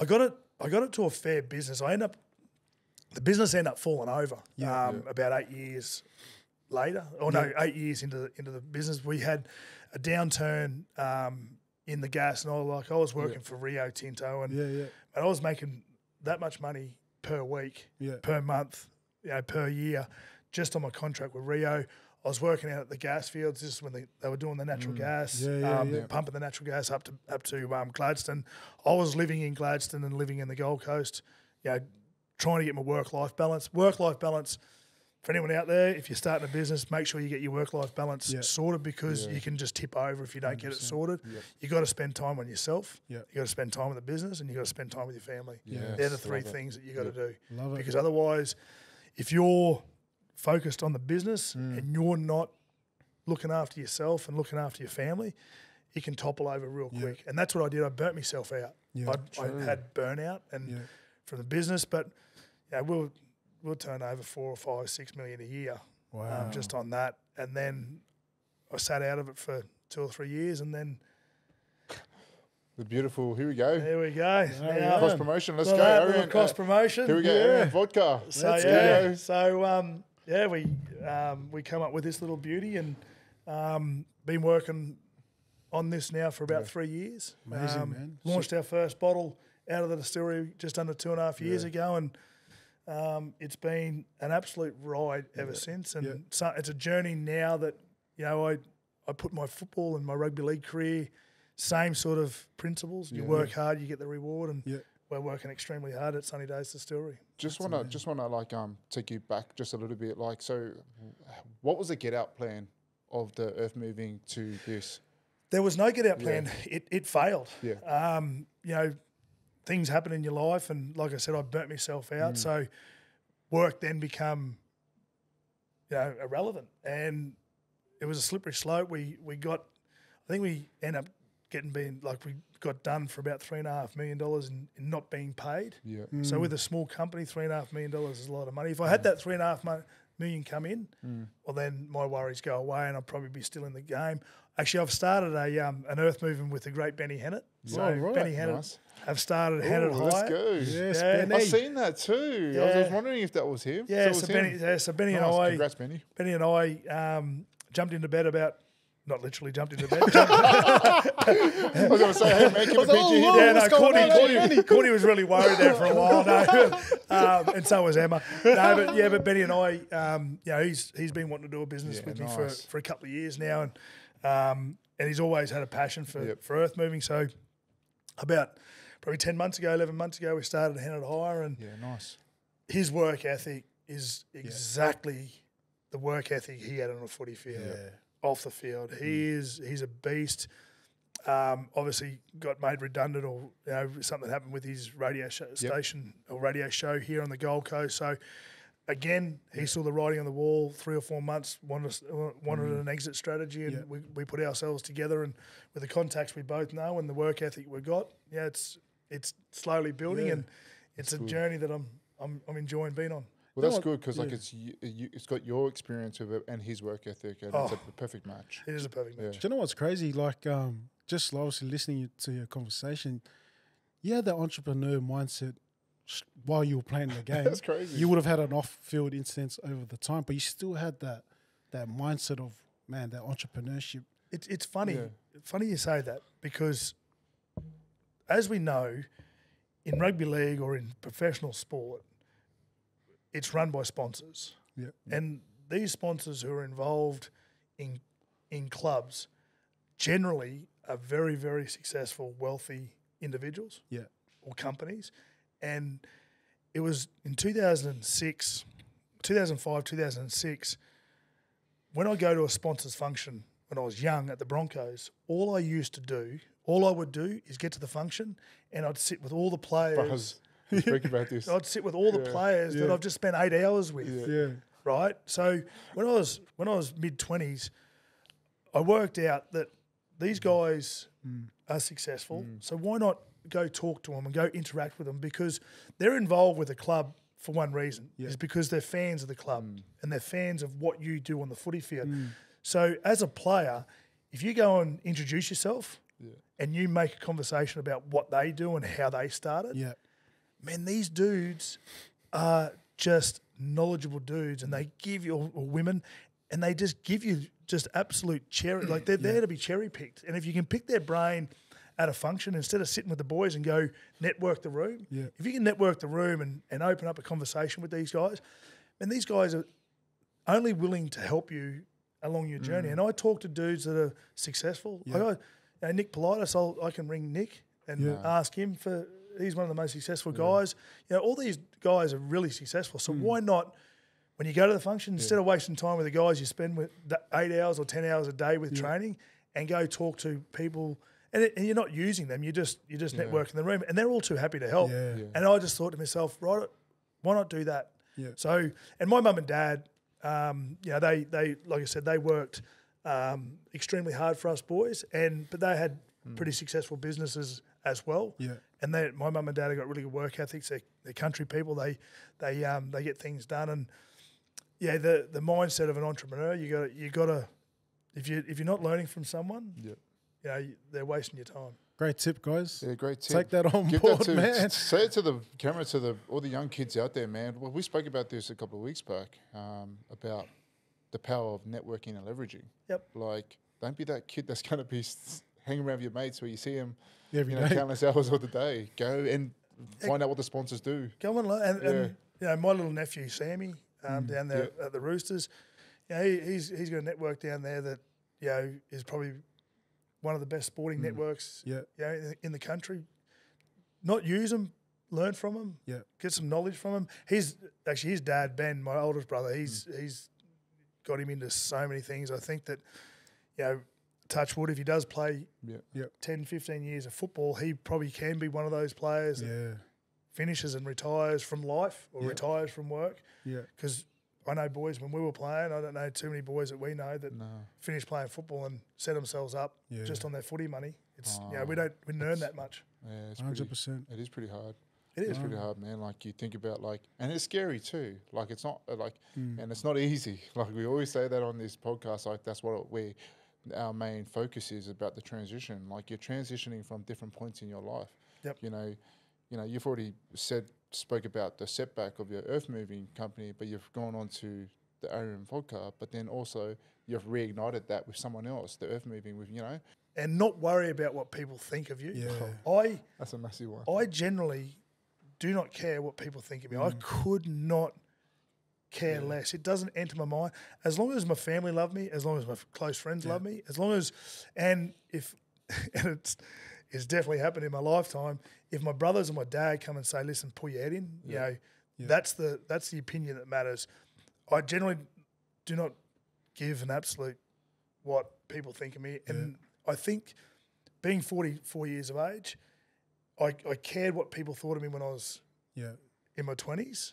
I got it to a fair business. The business ended up falling over about 8 years later. 8 years into the business. We had a downturn in the gas, and I was working for Rio Tinto, and I was making that much money per week, per month, per year, just on my contract with Rio. I was working out at the gas fields. This is when they were doing the natural gas, pumping the natural gas up to Gladstone. I was living in Gladstone and living in the Gold Coast, trying to get my work-life balance. Work-life balance, for anyone out there, if you're starting a business, make sure you get your work-life balance sorted, because you can just tip over if you don't 100%. Get it sorted. You got to spend time on yourself. You got to spend time with the business, and you got to spend time with your family. They're the three things that you got to do. Because otherwise, if you're focused on the business and you're not looking after yourself and looking after your family, it can topple over real quick. And that's what I did. I burnt myself out. I had burnout from the business, but we'll turn over 4 or 5, 6 million a year just on that. And then I sat out of it for 2 or 3 years, and then the beautiful, here we go. There we go. Now, cross promotion, let's go. Cross promotion. Here we go, vodka. We come up with this little beauty, and been working on this now for about 3 years. Amazing, man. Launched our first bottle out of the distillery just under 2.5 years ago, and it's been an absolute ride ever since. And so it's a journey now that, I put my football and my rugby league career, same sort of principles. You work hard, you get the reward, and we're working extremely hard at Sunny Days Distillery. Just wanna take you back just a little bit. So what was the get out plan of the earth moving to this? There was no get out plan. It failed. Things happen in your life, and like I said, I burnt myself out. So work then become, irrelevant, and it was a slippery slope. We got we got done for about $3.5 million in not being paid. So with a small company, $3.5 million is a lot of money. If I had that $3.5 million come in, well, then my worries go away, and I'll probably be still in the game. Actually, I've started an earth movement with the great Benny Hennett. So Benny Hennett have started Hennett High. Let's go. Yes, Benny. I've seen that too. I was wondering if that was him. So Benny and I. Congrats, Benny. Benny and I jumped into bed about. Not literally jumped into bed. I was going to say, hey, man, can we pitch you here? Courtney was really worried there for a while. And so was Emma. But Benny and I, he's been wanting to do a business with me for a couple of years now. And he's always had a passion for earth moving. So about probably 10 months ago, 11 months ago, we started Hennett Hire. And his work ethic is exactly the work ethic he had on a footy field. Off the field, he's a beast. Obviously, got made redundant, or something happened with his radio station or radio show here on the Gold Coast. So, again, he saw the writing on the wall. 3 or 4 months wanted an exit strategy, and we put ourselves together. And with the contacts we both know and the work ethic we got, it's slowly building, and it's a journey that I'm enjoying being on. Well, that's good, because it's got your experience of it and his work ethic, and it's a perfect match. It is a perfect match. Do you know what's crazy? Just obviously listening to your conversation, you had that entrepreneur mindset while you were playing the game. That's crazy. You would have had an off-field instance over the time, but you still had that mindset of, man, that entrepreneurship. It's funny. Funny you say that, because as we know, in rugby league or in professional sport, it's run by sponsors. And these sponsors who are involved in clubs generally are very, very successful, wealthy individuals or companies. And it was in 2005, 2006, when I go to a sponsor's function when I was young at the Broncos, all I would do is get to the function, and I'd sit with all the players. Speak about this. I'd sit with all the players that I've just spent 8 hours with. Right? So when I was mid-20s, I worked out that these guys are successful, so why not go talk to them and go interact with them, because they're involved with the club for one reason, is because they're fans of the club and they're fans of what you do on the footy field. So as a player, if you go and introduce yourself and you make a conversation about what they do and how they started, man, these dudes are just knowledgeable dudes, and they give you, or women, and they just give you just absolute cherry, like they're there to be cherry picked. And if you can pick their brain at a function instead of sitting with the boys and go network the room, if you can network the room and open up a conversation with these guys, and these guys are only willing to help you along your journey. And I talk to dudes that are successful. I got Nick Politis, I can ring Nick and ask him for, he's one of the most successful guys. You know, all these guys are really successful. So why not, when you go to the function, instead of wasting time with the guys you spend with 8 hours or 10 hours a day with training, and go talk to people, and you're not using them, you just network in the room, and they're all too happy to help. And I just thought to myself, right, why not do that? So, and my mum and dad, you know, they like I said, they worked extremely hard for us boys, but they had pretty successful businesses as well. And my mum and dad have got really good work ethics. They're country people. They get things done. And the mindset of an entrepreneur, you got to if you're not learning from someone, you know, they're wasting your time. Great tip, guys. Yeah, great tip. Take that on Give board, that to, man. Say it to the camera, to all the young kids out there, man. Well, we spoke about this a couple of weeks back, about the power of networking and leveraging. Like, don't be that kid that's going to be hanging around with your mates where you see them every day, countless hours of the day. Go and find out what the sponsors do. Go and learn. And you know, my little nephew Sammy down there at the Roosters, you know, he's got a network down there that, you know, is probably one of the best sporting networks you know, in the country. Not use them, learn from them, get some knowledge from them. His dad, Ben, my oldest brother, he's got him into so many things. I think that, you know, touch wood, if he does play 10, 15 years of football, he probably can be one of those players that finishes and retires from life or retires from work. Because I know boys, when we were playing, I don't know too many boys that we know that finished playing football and set themselves up just on their footy money. It's you know, we didn't earn that much. Yeah, it's 100%. It is pretty hard. It's pretty hard, man. Like, you think about, like, and it's scary too. Like, it's not like, and it's not easy. Like, we always say that on this podcast. Like, that's what our main focus is about, the transition. Like, you're transitioning from different points in your life. You know, you've already spoke about the setback of your earth moving company, but you've gone on to the Arian vodka, but then also you've reignited that with someone else, the earth moving with, you know. And not worry about what people think of you. That's a massive one. I generally do not care what people think of me. I could not care less. It doesn't enter my mind. As long as my family love me, as long as my close friends love me, as long as, and it's definitely happened in my lifetime, if my brothers and my dad come and say, listen, pull your head in, you know, that's the opinion that matters. I generally do not give an absolute what people think of me. And I think being 44 years of age, I cared what people thought of me when I was in my 20s,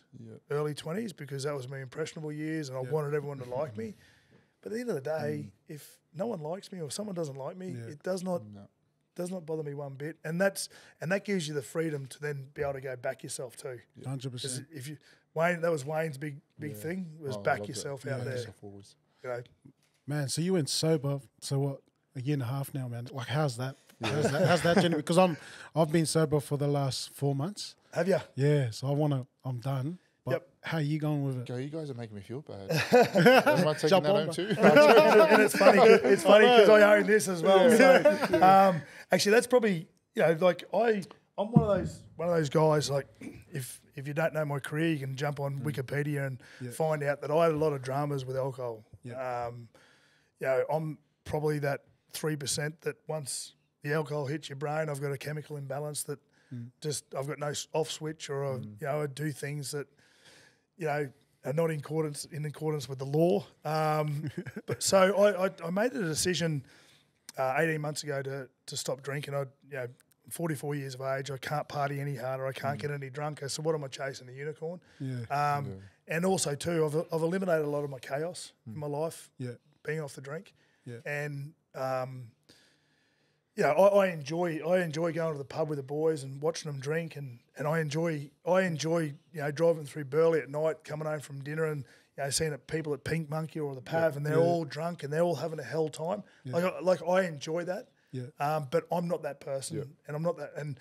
early 20s, because that was my impressionable years and I wanted everyone to like me. But at the end of the day, if no one likes me or someone doesn't like me, it does not bother me one bit. And that gives you the freedom to then be able to go back yourself too. 100%. If you that was Wayne's big thing, was back yourself out there. You know. Man, so you went sober, so what, a year and a half now, man. Like, how's that? How's that journey? Because I've been sober for the last 4 months. Have you? Yeah, so I'm done. But how are you going with it? Go, you guys are making me feel bad. Am I taking that home too? And it's funny because I own this as well. So, actually, that's probably, you know, like I'm one of those guys. Like, if you don't know my career, you can jump on Wikipedia and find out that I had a lot of dramas with alcohol. You know, I'm probably that 3% that once the alcohol hits your brain, I've got a chemical imbalance that I've got no off switch, or you know, I do things that, you know, are not in accordance with the law. But so I made a decision 18 months ago to stop drinking. I'm 44 years of age. I can't party any harder. I can't get any drunker. So what am I chasing? A unicorn? And also too, I've eliminated a lot of my chaos in my life. Being off the drink. And you know, I enjoy going to the pub with the boys and watching them drink, and I enjoy you know, driving through Burleigh at night, coming home from dinner, and you know, seeing people at Pink Monkey or the Pav, and they're all drunk and they're all having a hell time. Like I enjoy that. But I'm not that person, and I'm not that. And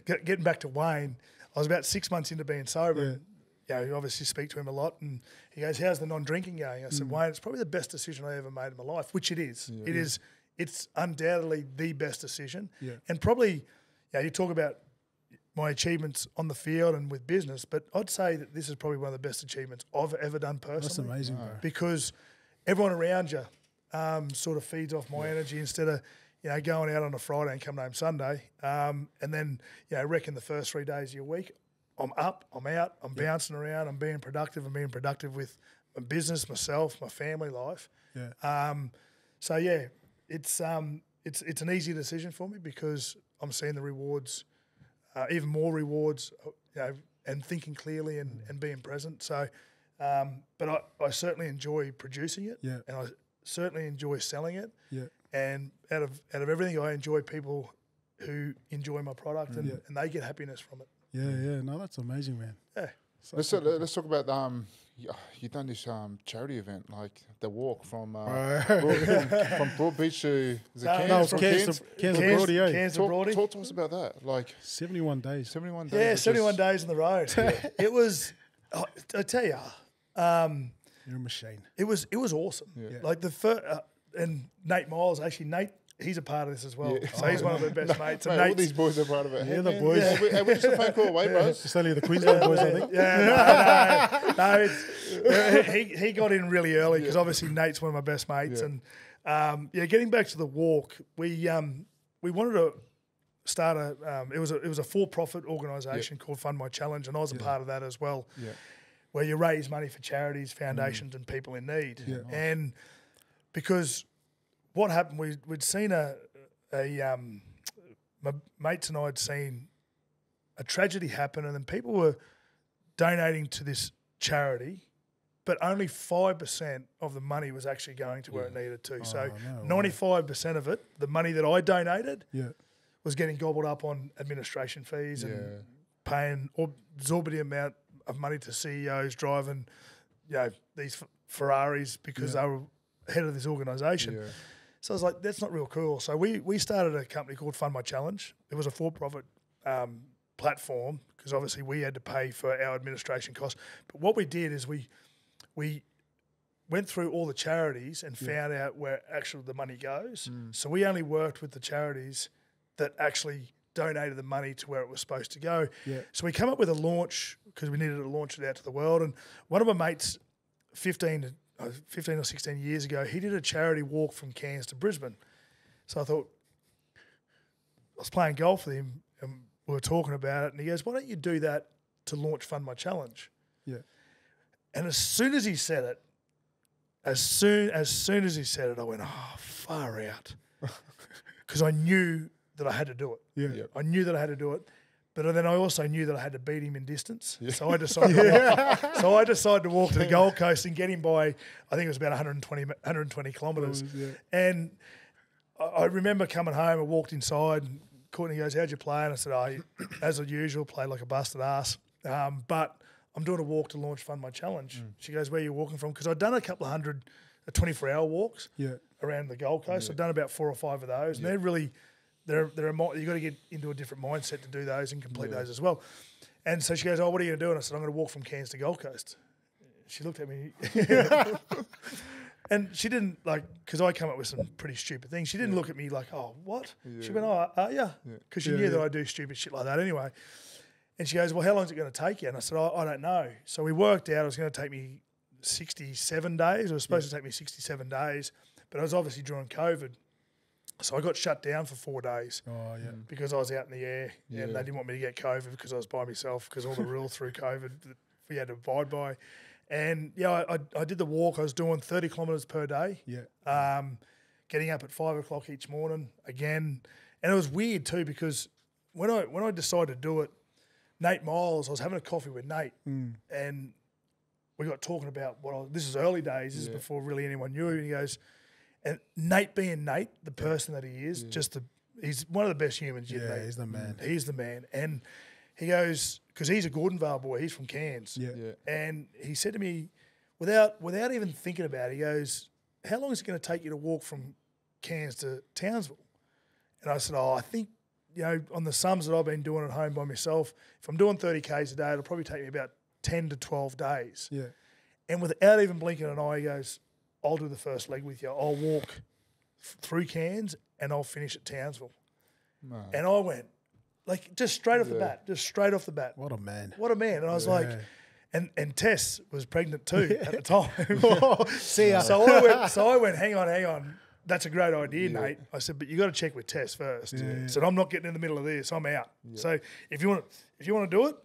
getting back to Wayne, I was about 6 months into being sober. And, you know, you obviously speak to him a lot, and he goes, "How's the non-drinking going?" I said, "Wayne, it's probably the best decision I ever made in my life," which it is. It is. It's undoubtedly the best decision, and probably, you know, you talk about my achievements on the field and with business, but I'd say that this is probably one of the best achievements I've ever done personally. That's amazing, bro. Because everyone around you sort of feeds off my energy instead of, you know, going out on a Friday and coming home Sunday, and then, you know, reckon the first 3 days of your week, I'm up, I'm out, I'm bouncing around, I'm being productive with my business, myself, my family life. So yeah, it's an easy decision for me because I'm seeing the rewards, even more rewards, you know, and thinking clearly and being present. So, but I certainly enjoy producing it, and I certainly enjoy selling it. And out of everything, I enjoy people who enjoy my product and they get happiness from it. No, that's amazing, man. Let's talk about you've done this charity event, like the walk from Broadbeach to Cairns to Broadie. Talk to us about that. Like 71 days. 71 days. Yeah, 71 days on the road. It was. I tell you, you're a machine. It was awesome. Like the first, and Nate Miles, actually Nate. He's a part of this as well. So he's one of the best mates. And all these boys are part of it. Yeah, the boys. Hey, we're just a phone call away, bros. It's only the Queensland boys, I think. He got in really early because obviously Nate's one of my best mates. And getting back to the walk, we wanted to start it was a for-profit organisation called Fund My Challenge, and I was a part of that as well. Where you raise money for charities, foundations, and people in need. And because what happened, we'd seen my mates and I had seen a tragedy happen, and then people were donating to this charity, but only 5% of the money was actually going to where it needed to. So 95% of it, the money that I donated, was getting gobbled up on administration fees and paying exorbitant amount of money to CEOs driving, you know, these Ferraris because they were head of this organisation. So I was like, that's not real cool. So we started a company called Fund My Challenge. It was a for-profit platform because obviously we had to pay for our administration costs. But what we did is we went through all the charities and found out where actually the money goes. So we only worked with the charities that actually donated the money to where it was supposed to go. So we come up with a launch because we needed to launch it out to the world. And one of my mates, 15 or 16 years ago, he did a charity walk from Cairns to Brisbane. So I thought, I was playing golf with him and we were talking about it, and he goes, "Why don't you do that to launch Fund My Challenge?" And as soon as he said it, I went, "Oh, far out," because I knew that I had to do it. I knew that I had to do it. But then I also knew that I had to beat him in distance. So I decided to walk to the Gold Coast and get him by, I think it was about 120 kilometres. And I remember coming home, I walked inside and Courtney goes, "How'd you play?" And I said, as usual, played like a busted ass. But I'm doing a walk to launch Fund My Challenge. She goes, "Where are you walking from?" Because I'd done a couple of 24-hour walks around the Gold Coast. I've done about 4 or 5 of those. And they're really... You've got to get into a different mindset to do those and complete those as well. And so she goes, "Oh, what are you going to do?" And I said, "I'm going to walk from Cairns to Gold Coast." She looked at me. And she didn't, like, because I come up with some pretty stupid things. She didn't look at me like, "Oh, what?" She went, "Oh, yeah." Because she knew that I do stupid shit like that anyway. And she goes, "Well, how long is it going to take you?" And I said, I don't know. So we worked out it was going to take me 67 days. It was supposed to take me 67 days. But it was obviously during COVID. So I got shut down for 4 days because I was out in the air and they didn't want me to get COVID because I was by myself because all the rules through COVID that we had to abide by. And, I did the walk. I was doing 30 kilometres per day, getting up at 5 o'clock each morning again. And it was weird too because when I decided to do it, Nate Miles, I was having a coffee with Nate and we got talking about this is early days. This is before really anyone knew. And he goes, And Nate being Nate, the person that he is, he's one of the best humans you meet. He's the man. He's the man. And he goes, because he's a Gordonvale boy, he's from Cairns. Yeah. And he said to me, without even thinking about it, he goes, how long is it going to take you to walk from Cairns to Townsville? And I said, I think, on the sums that I've been doing at home by myself, if I'm doing 30 Ks a day, it'll probably take me about 10 to 12 days. Yeah. And without even blinking an eye, he goes, I'll do the first leg with you. I'll walk through Cairns and I'll finish at Townsville. No. And I went, just straight off the bat. What a man. What a man. And I was like, and Tess was pregnant too at the time. See ya. So I went, hang on. That's a great idea, Nate. I said, but you got to check with Tess first. I said, I'm not getting in the middle of this. I'm out. Yeah. So if you want to do it,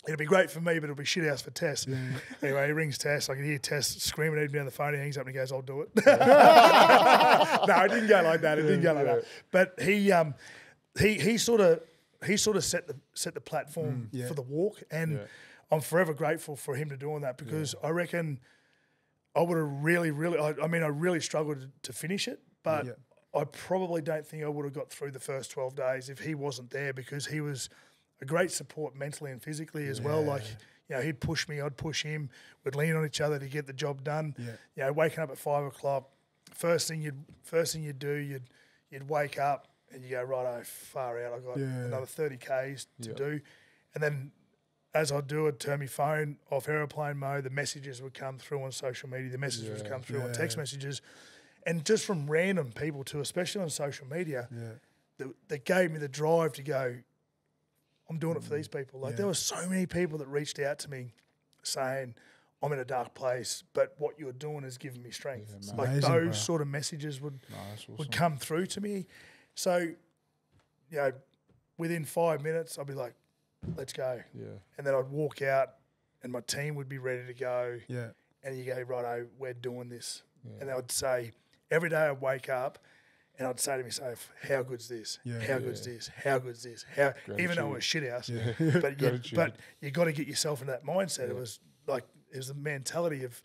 it'll be great for me, but it'll be shit house for Tess. Yeah. Anyway, he rings Tess. I can hear Tess screaming at him down the phone. He hangs up and he goes, I'll do it. No, it didn't go like that. But he sort of set the platform for the walk, and I'm forever grateful for him to doing that, because I reckon I would have I really struggled to finish it, but I probably don't think I would have got through the first 12 days if he wasn't there, because he was a great support mentally and physically as well. Like, he'd push me, I'd push him. We'd lean on each other to get the job done. Waking up at 5 o'clock, first thing you'd do, you'd wake up and you go, righto, far out. I got another 30 Ks to do, and then as I do, I'd turn my phone off airplane mode. The messages would come through on social media. The messages would come through on text messages, and just from random people too, especially on social media, that gave me the drive to go, I'm doing it for these people. There were so many people that reached out to me saying, I'm in a dark place, but what you're doing is giving me strength. Amazing, those sort of messages would come through to me. So, within 5 minutes, I'd be like, let's go. Yeah. And then I'd walk out and my team would be ready to go. Yeah. And you go, righto, we're doing this. Yeah. And I'd say, every day I'd wake up and I'd say to myself, how good's this? How good's this? How good's this? Even though it was shit house. Yeah. But you got to get yourself in that mindset. Yeah. It was the mentality of,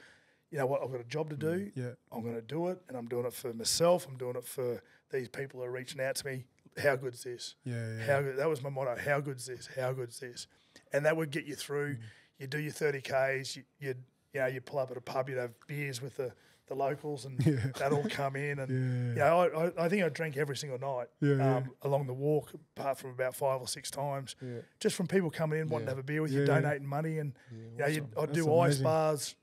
you know what, I've got a job to do. Yeah. I'm going to do it, and I'm doing it for myself. I'm doing it for these people who are reaching out to me. How good's this? That was my motto. How good's this? How good's this? And that would get you through. You do your 30 Ks. You'd pull up at a pub. You'd have beers with the locals, and they'd all come in. And I think I drank every single night along the walk, apart from about 5 or 6 times, just from people coming in wanting to have a beer with you, donating money, and I'd do ice bars.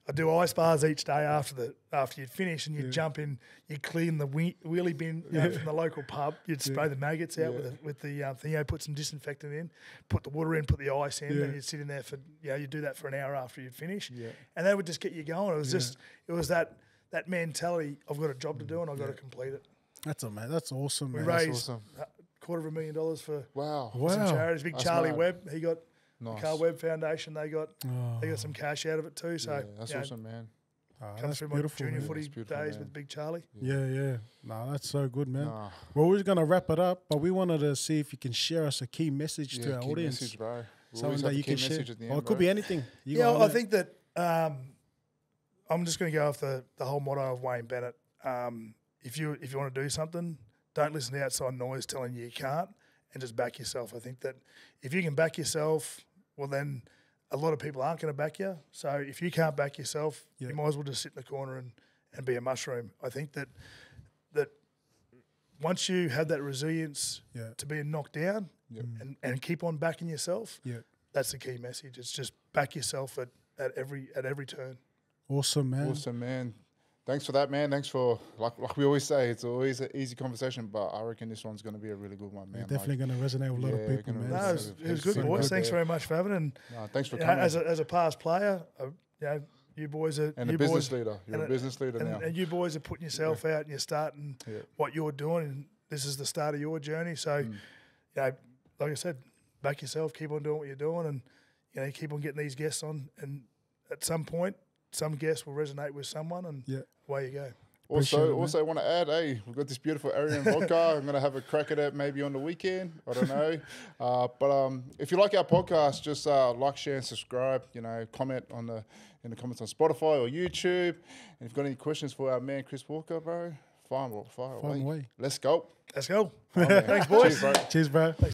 I'd do ice bars each day after you'd finish, and you'd jump in, you'd clean the wheelie bin from the local pub. You'd spray the maggots out with the thing, put some disinfectant in, put the water in, put the ice in, and you'd sit in there for you'd do that for an hour after you'd finish, and that would just get you going. It was just that mentality. I've got a job to do and I've got to complete it. That's awesome. We Man. raised $250,000 for some charities. Big Charlie Webb, he got. Nice. The Carl Webb Foundation, they got some cash out of it too. So that's awesome, man. Come through my junior footy days with Big Charlie. Yeah. No, that's so good, man. Well, we're going to wrap it up, but we wanted to see if you can share us a key message to our audience. Message, bro. Something that you can share. It could be anything. I think that I'm just going to go off the whole motto of Wayne Bennett. If you want to do something, don't listen to outside noise telling you can't, and just back yourself. I think that if you can back yourself, well, then a lot of people aren't going to back you. So if you can't back yourself, you might as well just sit in the corner and be a mushroom. I think that once you have that resilience to being knocked down and keep on backing yourself, that's the key message. It's just back yourself at every turn. Awesome, man. Awesome, man. Thanks for that, man. Thanks for, like we always say, it's always an easy conversation, but I reckon this one's going to be a really good one, man. Definitely going to resonate with a lot of people, man. No, it was good, boys. Thanks very much for having it. And thanks for coming. As a past player, you boys are... And a business leader. You're a business leader now. And you boys are putting yourself out and you're starting what you're doing, and this is the start of your journey. So, like I said, back yourself, keep on doing what you're doing, and keep on getting these guests on. And at some point, some guests will resonate with someone, and away you go. Also want to add, hey, we've got this beautiful Arian vodka. I'm going to have a crack at it maybe on the weekend. I don't know. But if you like our podcast, just like, share, and subscribe. You know, comment in the comments on Spotify or YouTube. And if you've got any questions for our man Chris Walker, bro, fire away. Let's go. Let's go. Thanks, boys. Cheers, bro. Cheers, bro.